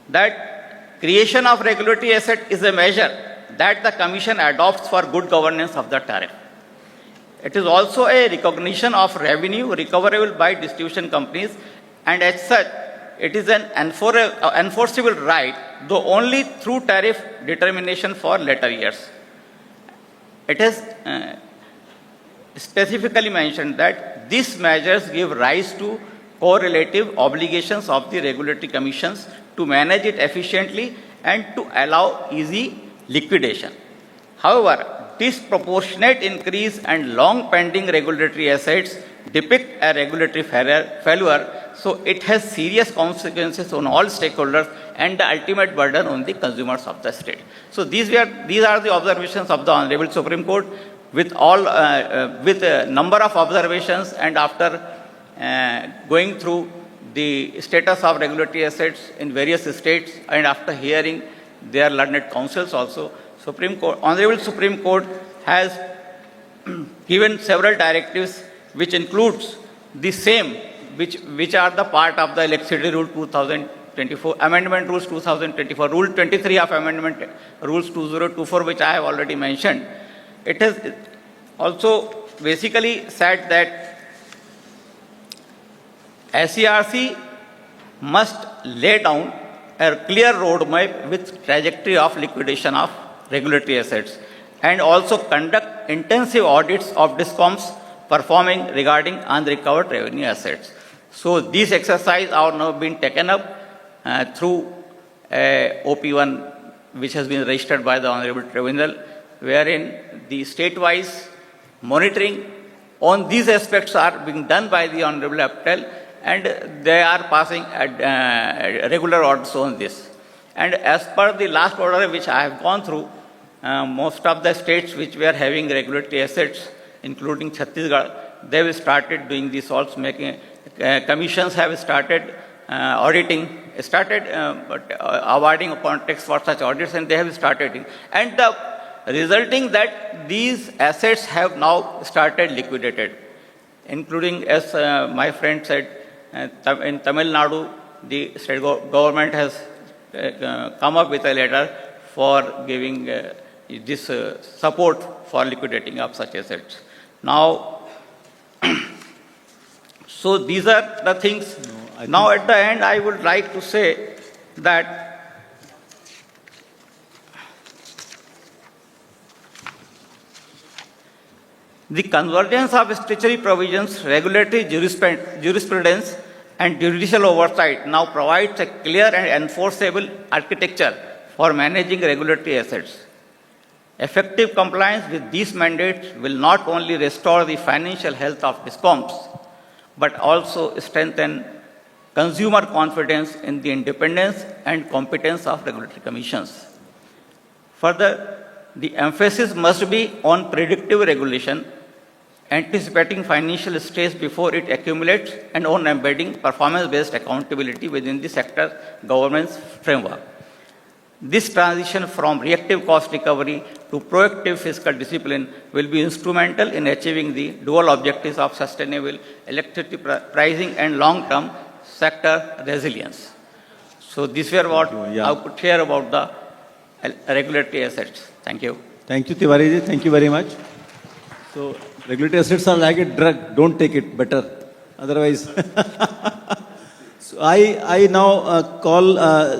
that creation of regulatory asset is a measure that the Commission adopts for good governance of the tariff. It is also a recognition of revenue recoverable by distribution companies, and as such, it is an enforceable right, though only through tariff determination for later years. It has specifically mentioned that these measures give rise to correlative obligations of the regulatory commissions to manage it efficiently and to allow easy liquidation. However, disproportionate increase and long pending regulatory assets depict a regulatory failure, so it has serious consequences on all stakeholders and the ultimate burden on the consumers of the state. So these are the observations of the Honorable Supreme Court, with a number of observations, and after going through the status of regulatory assets in various states, and after hearing their learned counsels also, Honorable Supreme Court has given several directives which includes the same, which are the part of the Electricity Rule 2024, Amendment Rules 2024, Rule 23 of Amendment Rules 2024, which I have already mentioned. It has also basically said that SERC must lay down a clear roadmap with trajectory of liquidation of regulatory assets, and also conduct intensive audits of DISCOMs performing regarding unrecovered revenue assets. So these exercises are now being taken up through OP1, which has been registered by the Honorable Tribunal, wherein the state-wise monitoring on these aspects are being done by the Honorable Aptel, and they are passing regular orders on this. And as per the last order which I have gone through, most of the states which were having regulatory assets, including Chhattisgarh, they have started doing this also, making commissions have started auditing, awarding contracts for such audits, and they have started. And the resulting that these assets have now started liquidated, including, as my friend said, in Tamil Nadu, the state government has come up with a letter for giving this support for liquidating of such assets. Now, so these are the things. Now at the end, I would like to say that the convergence of statutory provisions, regulatory jurisprudence, and judicial oversight now provides a clear and enforceable architecture for managing regulatory assets. Effective compliance with these mandates will not only restore the financial health of DISCOMs, but also strengthen consumer confidence in the independence and competence of regulatory commissions. Further, the emphasis must be on predictive regulation, anticipating financial stress before it accumulates, and on embedding performance-based accountability within the sector governance framework. This transition from reactive cost recovery to proactive fiscal discipline will be instrumental in achieving the dual objectives of sustainable electricity pricing and long-term sector resilience. So these were what I could share about the regulatory assets. Thank you. Thank you, Tiwari ji. Thank you very much. So regulatory assets are like a drug. Don't take it. Better. Otherwise. So I now call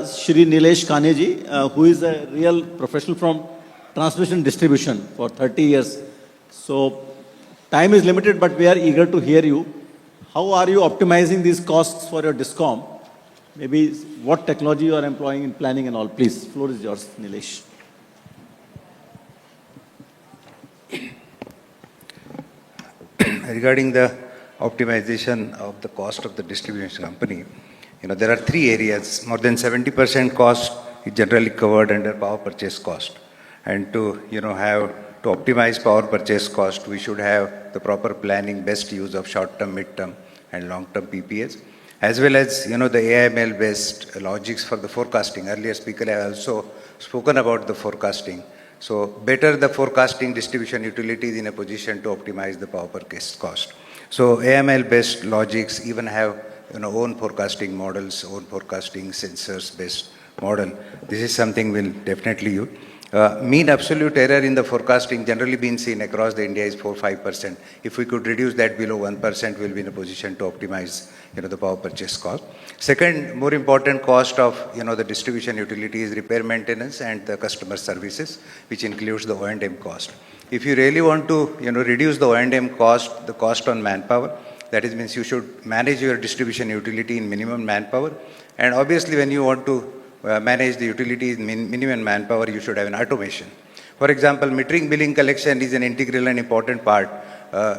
Shri Nilesh Kaneji, who is a real professional from transmission distribution for 30 years. So time is limited, but we are eager to hear you. How are you optimizing these costs for your DISCOM? Maybe what technology you are employing in planning and all. Please, floor is yours, Nilesh. Regarding the optimization of the cost of the distribution company, there are three areas. More than 70% cost is generally covered under power purchase cost. And to optimize power purchase cost, we should have the proper planning, best use of short-term, mid-term, and long-term PPAs, as well as the AIML-based logics for the forecasting. Earlier speaker have also spoken about the forecasting. So better the forecasting, distribution utility is in a position to optimize the power purchase cost. So AML-based logics even have own forecasting models, own forecasting sensors-based model. This is something we'll definitely use. Mean absolute error in the forecasting generally been seen across the India is 4-5%. If we could reduce that below 1%, we'll be in a position to optimize the power purchase cost. Second, more important cost of the distribution utility is repair maintenance and the customer services, which includes the O&M cost. If you really want to reduce the O&M cost, the cost on manpower, that is means you should manage your distribution utility in minimum manpower. And obviously when you want to manage the utility in minimum manpower, you should have an automation. For example, metering, billing, collection is an integral and important part,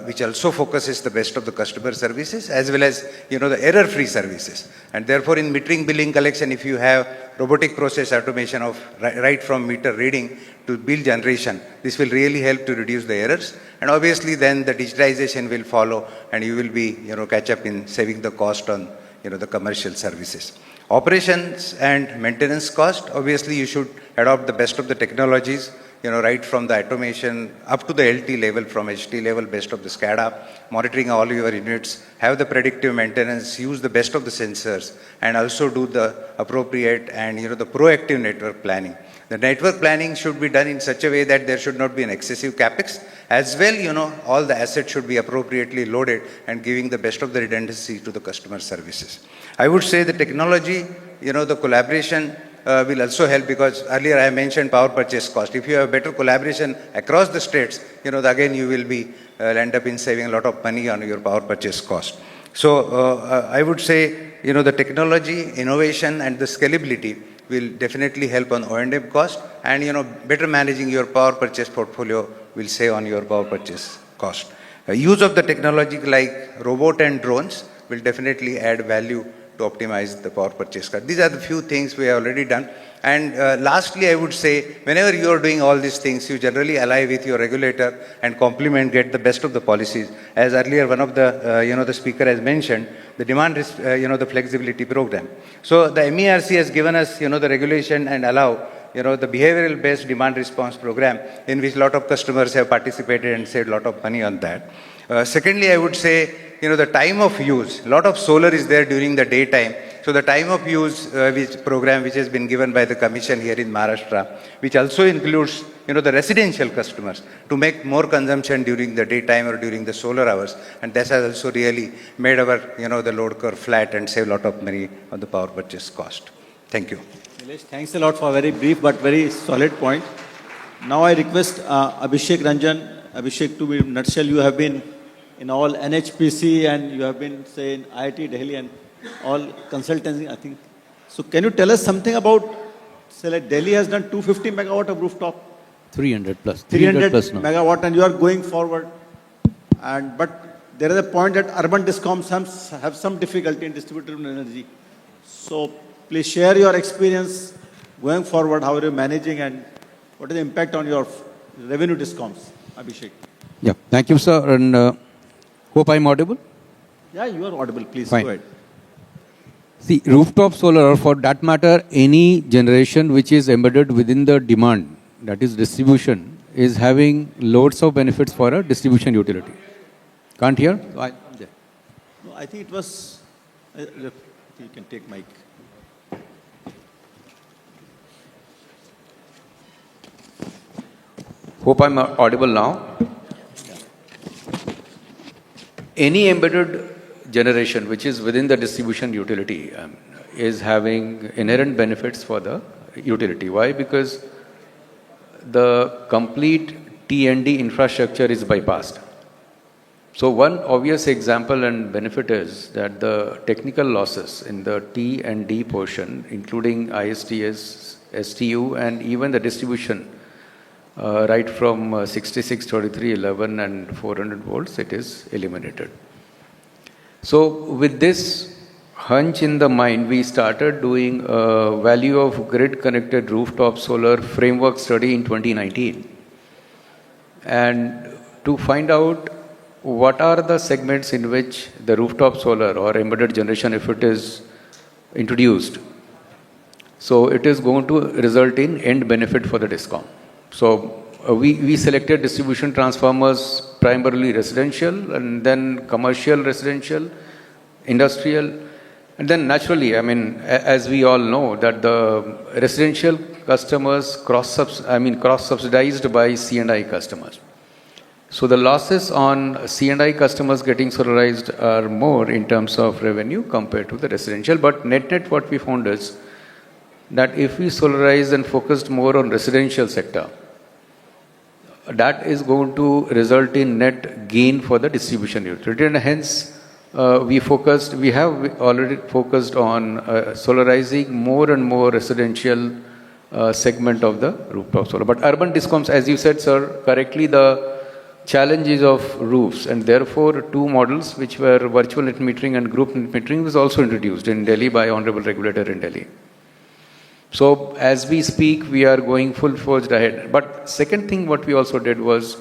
which also focuses the best of the customer services as well as the error-free services. And therefore, in metering, billing, collection, if you have robotic process automation of right from meter reading to bill generation, this will really help to reduce the errors. And obviously, then the digitization will follow, and you will be catch up in saving the cost on the commercial services. Operations and maintenance cost, obviously you should adopt the best of the technologies, right from the automation up to the LT level, from HT level, best of the SCADA, monitoring all your units, have the predictive maintenance, use the best of the sensors, and also do the appropriate and the proactive network planning. The network planning should be done in such a way that there should not be an excessive capex. As well, all the assets should be appropriately loaded and giving the best of the redundancy to the customer services. I would say the technology, the collaboration will also help, because earlier I mentioned power purchase cost. If you have better collaboration across the states, again you will be end up in saving a lot of money on your power purchase cost. So I would say, the technology, innovation, and the scalability will definitely help on O&M cost, and better managing your power purchase portfolio will save on your power purchase cost. Use of the technology like robot and drones will definitely add value to optimize the power purchase cost. These are the few things we have already done. And lastly, I would say, whenever you are doing all these things, you generally ally with your regulator and complement, get the best of the policies. As earlier, one of the, the speaker has mentioned, the demand, the flexibility program. So the MERC has given us, the regulation and allow, the behavioral-based demand response program, in which a lot of customers have participated and saved a lot of money on that. Secondly, I would say, the time of use. A lot of solar is there during the daytime. So the time of use program which has been given by the Commission here in Maharashtra, which also includes, the residential customers to make more consumption during the daytime or during the solar hours. And this has also really made our, the load curve flat and save a lot of money on the power purchase cost. Thank you. Nilesh, thanks a lot for a very brief but very solid point. Now I request Abhishek Ranjan. Abhishek, to be in a nutshell, you have been in all NHPC and you have been, say, in IIT Delhi and all consultancy, I think. So can you tell us something about, say, like Delhi has done 250 megawatt of rooftop? 300 plus. 300 plus now. megawatt, and you are going forward. But there is a point that urban discoms have some difficulty in distributed energy. So please share your experience going forward, how are you managing and what is the impact on your revenue discoms, Abhishek? Yeah, thank you, sir. And hope I'm audible. Yeah, you are audible. Please Fine. go ahead. See, rooftop solar, or for that matter, any generation which is embedded within the demand, that is distribution, is having loads of benefits for a distribution utility. Can't hear? So I'm there. No, I think it was, you can take mic. Hope I'm audible now. Any embedded generation which is within the distribution utility is having inherent benefits for the utility. Why? Because the complete T&D infrastructure is bypassed. So one obvious example and benefit is that the technical losses in the T&D portion, including ISTS, STU, and even the distribution, right from 66, 33, 11, and 400 volts, it is eliminated. So with this hunch in the mind, we started doing a value of grid-connected rooftop solar framework study in 2019. And to find out what are the segments in which the rooftop solar or embedded generation, if it is introduced, so it is going to result in end benefit for the DISCOM. So we selected distribution transformers, primarily residential, and then commercial residential, industrial, and then naturally, I mean, as we all know, that the residential customers cross-subsidized by C&I customers. So the losses on C&I customers getting solarized are more in terms of revenue compared to the residential. But net what we found is that if we solarized and focused more on residential sector, that is going to result in net gain for the distribution utility, and hence we have already focused on solarizing more and more residential segment of the rooftop solar. But urban discoms, as you said, sir, correctly, the challenges of roofs, and therefore two models which were virtual net metering and group net metering was also introduced in Delhi by Honorable Regulator in Delhi. So as we speak, we are going full-forged ahead. But second thing what we also did was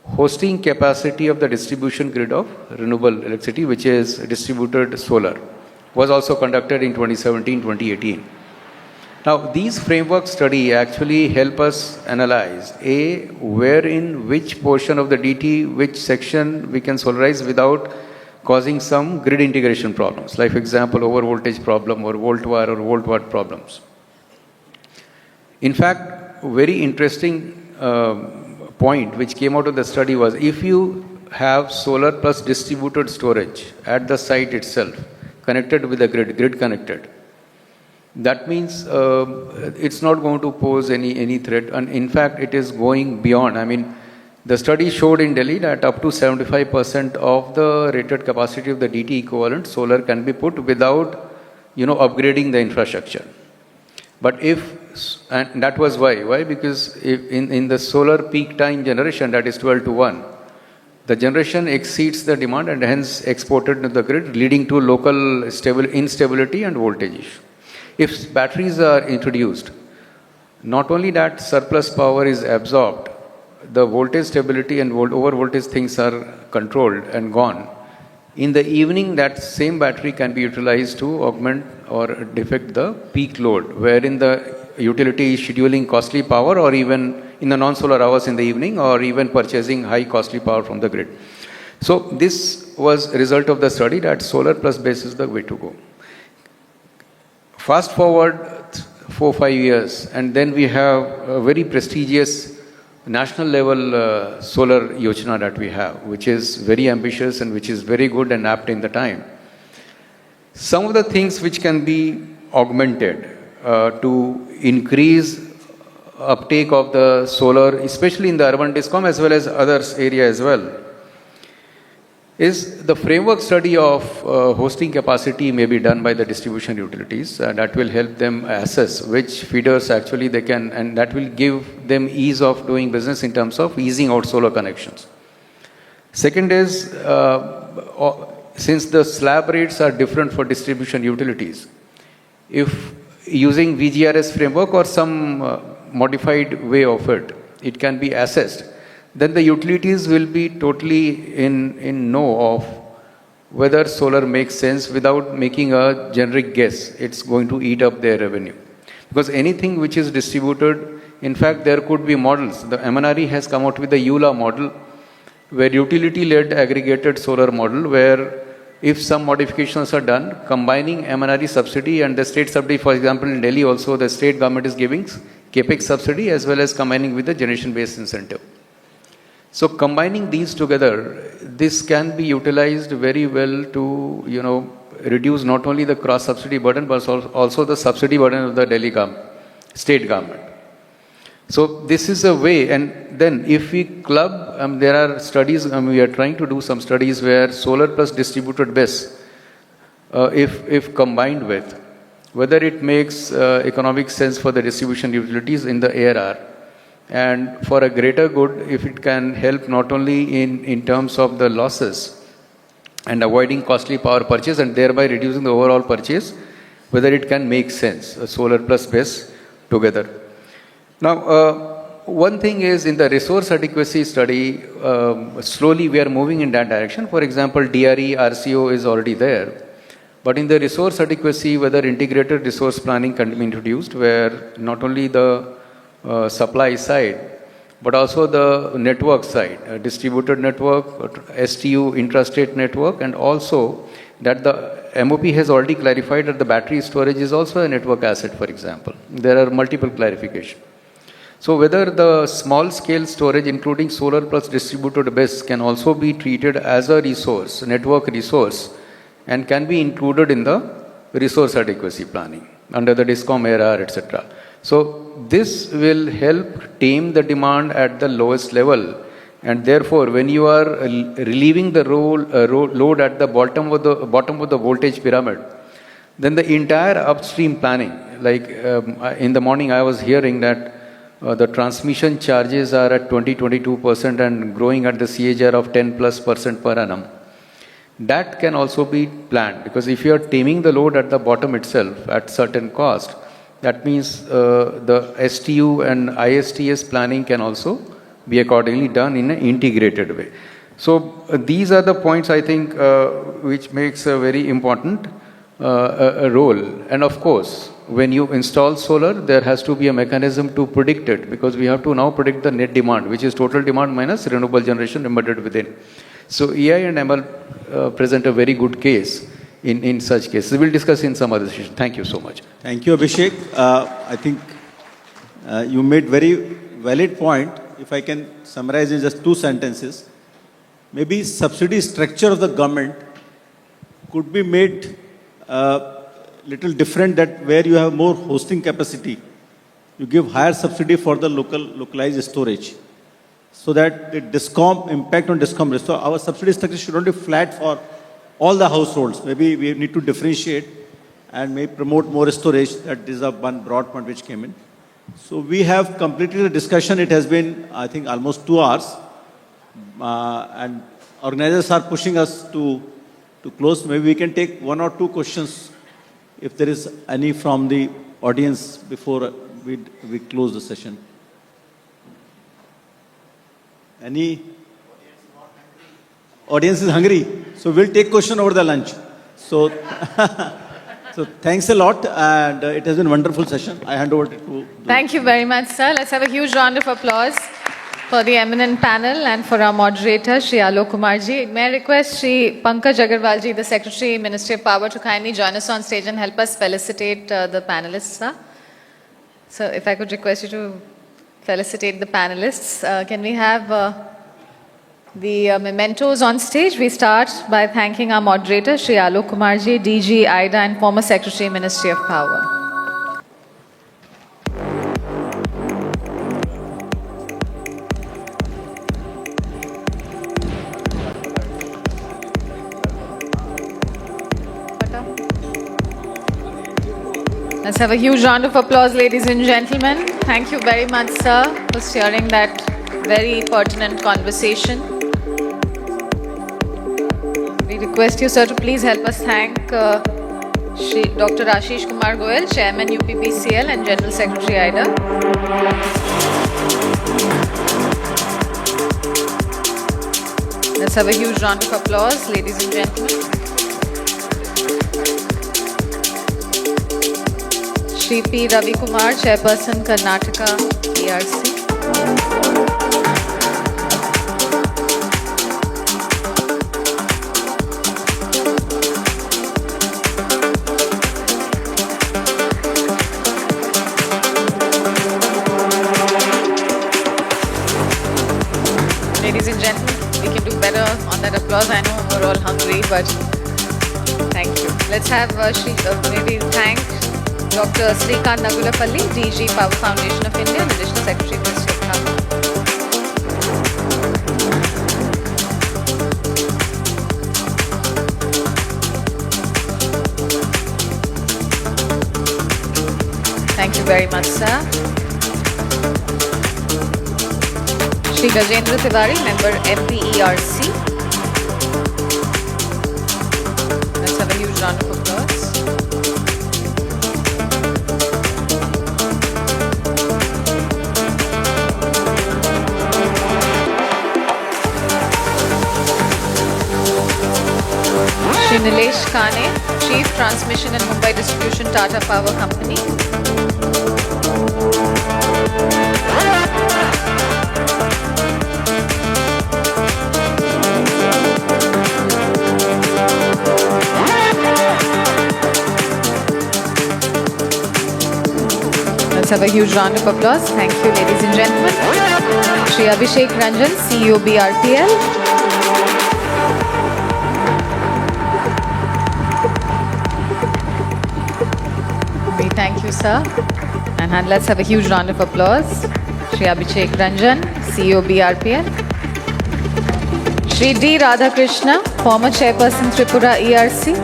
hosting capacity of the distribution grid of renewable electricity, which is distributed solar, was also conducted in 2017-2018. Now, these framework study actually help us analyze, where in which portion of the DT, which section we can solarize without causing some grid integration problems, like for example, over voltage problem or volt wire or volt watt problems. In fact, very interesting point which came out of the study was, if you have solar plus distributed storage at the site itself, connected with the grid connected, that means it's not going to pose any threat, and in fact it is going beyond. I mean, The study showed in Delhi that up to 75% of the rated capacity of the DT equivalent solar can be put without, upgrading the infrastructure. But and that was why. Why? Because in the solar peak time generation, that is 12 to 1, the generation exceeds the demand and hence exported to the grid, leading to local instability and voltage issue. If batteries are introduced, not only that surplus power is absorbed, the voltage stability and over voltage things are controlled and gone. In the evening, that same battery can be utilized to augment or defect the peak load, wherein the utility is scheduling costly power or even in the non-solar hours in the evening or even purchasing high costly power from the grid. So this was a result of the study that solar plus BESS is the way to go. Fast forward 4-5 years and then we have a very prestigious national level solar Yojana that we have, which is very ambitious and which is very good and apt in the time. Some of the things which can be augmented to increase uptake of the solar, especially in the urban DISCOM as well as other areas as well, is the framework study of hosting capacity may be done by the distribution utilities. That will help them assess which feeders actually they can, and that will give them ease of doing business in terms of easing out solar connections. Second is, since the slab rates are different for distribution utilities, if using VGRS framework or some modified way of it, it can be assessed, then the utilities will be totally in know of whether solar makes sense without making a generic guess. It's going to eat up their revenue. Because anything which is distributed, in fact, there could be models. The MNRE has come out with the EULA model, where utility-led aggregated solar model, where if some modifications are done, combining MNRE subsidy and the state subsidy, for example, in Delhi also, the state government is giving CAPEX subsidy as well as combining with the generation-based incentive. So combining these together, this can be utilized very well to, reduce not only the cross-subsidy burden, but also the subsidy burden of the Delhi state government. So this is a way, and then if we club, there are studies, we are trying to do some studies where solar plus distributed BESS, if combined with, whether it makes economic sense for the distribution utilities in the ARR, and for a greater good, if it can help not only in terms of the losses and avoiding costly power purchase and thereby reducing the overall purchase, whether it can make sense, solar plus BESS together. Now, one thing is in the resource adequacy study, slowly we are moving in that direction. For example, DRE, RCO is already there. But in the resource adequacy, whether integrated resource planning can be introduced, where not only the supply side, but also the network side, distributed network, STU, intrastate network, and also that the MOP has already clarified that the battery storage is also a network asset, for example. There are multiple clarifications. So whether the small scale storage, including solar plus distributed BESS, can also be treated as a resource, network resource, and can be included in the resource adequacy planning under the DISCOM ARR, etc. So this will help tame the demand at the lowest level, and therefore when you are relieving the load at the bottom of the voltage pyramid, then the entire upstream planning, like in the morning I was hearing that the transmission charges are at 20-22% and growing at the CAGR of 10+% per annum. That can also be planned, because if you are taming the load at the bottom itself at certain cost, that means the STU and ISTS planning can also be accordingly done in an integrated way. So these are the points I think which makes a very important role. And of course, when you install solar, there has to be a mechanism to predict it, because we have to now predict the net demand, which is total demand minus renewable generation embedded within. So EI and ML present a very good case in such cases. We'll discuss in some other session. Thank you so much. Thank you, Abhishek. I think you made very valid point. If I can summarize in just 2 sentences, maybe subsidy structure of the government could be made little different, that where you have more hosting capacity, you give higher subsidy for the localized storage. so that the DISCOM, impact on DISCOM risk. So our subsidy structure should not be flat for all the households. Maybe we need to differentiate and may promote more storage. That is one broad point which came in. So we have completed the discussion. It has been, I think, almost 2 hours. And organizers are pushing us to close. Maybe we can take 1 or 2 questions if there is any from the audience before we close the session. Any? Audience is hungry. So we'll take question over the lunch. So, so thanks a lot. And it has been a wonderful session. I hand over to... Thank you very much, sir. Let's have a huge round of applause for the eminent panel and for our moderator, Shri Alok Kumarji. May I request Shri Pankaj Agarwalji, the Secretary, Ministry of Power, to kindly join us on stage and help us felicitate the panelists, sir. So if I could request you to felicitate the panelists. Can we have the mementos on stage? We start by thanking our moderator, Shri Alok Kumarji, DG, IDA, and former Secretary, Ministry of Power. Let's have a huge round of applause, ladies and gentlemen. Thank you very much, sir, for sharing that very pertinent conversation. We request you, sir, to please help us thank Dr. Ashish Kumar Goyal, Chairman UPPCL and General Secretary IDA. Let's have a huge round of applause, ladies and gentlemen. Shri P. Ravi Kumar, Chairperson, Karnataka ERC. Ladies and gentlemen, we can do better on that applause. I know we're all hungry, but thank you. Let's have maybe thank Dr. Srikant Nagulapalli, DG, Power Foundation of India, and Additional Secretary, Ministry of Power. Thank you very much, sir. Shri Gajendra Tiwari, Member MPERC. Let's have a huge round of applause. Shri Nilesh Kane, Chief Transmission and Mumbai Distribution, Tata Power Company. Let's have a huge round of applause. Thank you, ladies and gentlemen. Shri Abhishek Ranjan, CEO BRPL. We thank you, sir. And let's have a huge round of applause. Shri Abhishek Ranjan, CEO BRPL. Shri D. Radhakrishna, former Chairperson, Tripura ERC.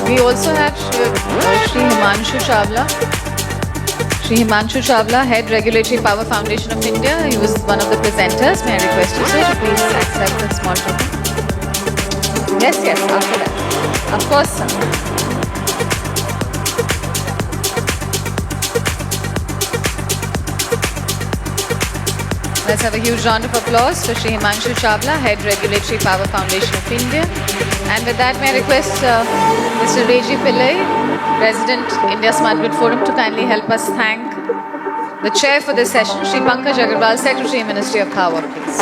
We also have Shri Himanshu Chawla. Shri Himanshu Chawla, Head Regulatory Power Foundation of India. He was one of the presenters. May I request you, sir, to please accept the small token? Yes, after that. Of course, sir. Let's have a huge round of applause for Shri Himanshu Chawla, Head Regulatory Power Foundation of India. And with that, may I request Mr. Reji Pillai, President, India Smart Grid Forum, to kindly help us thank the chair for this session, Shri Pankaj Agarwal, Secretary, Ministry of Power, please.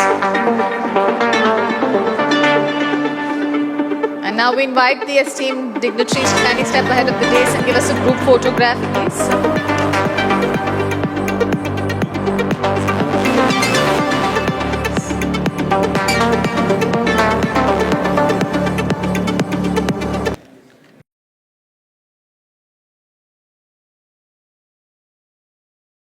And now we invite the esteemed dignitaries to kindly step ahead of the dais and give us a group photograph, please.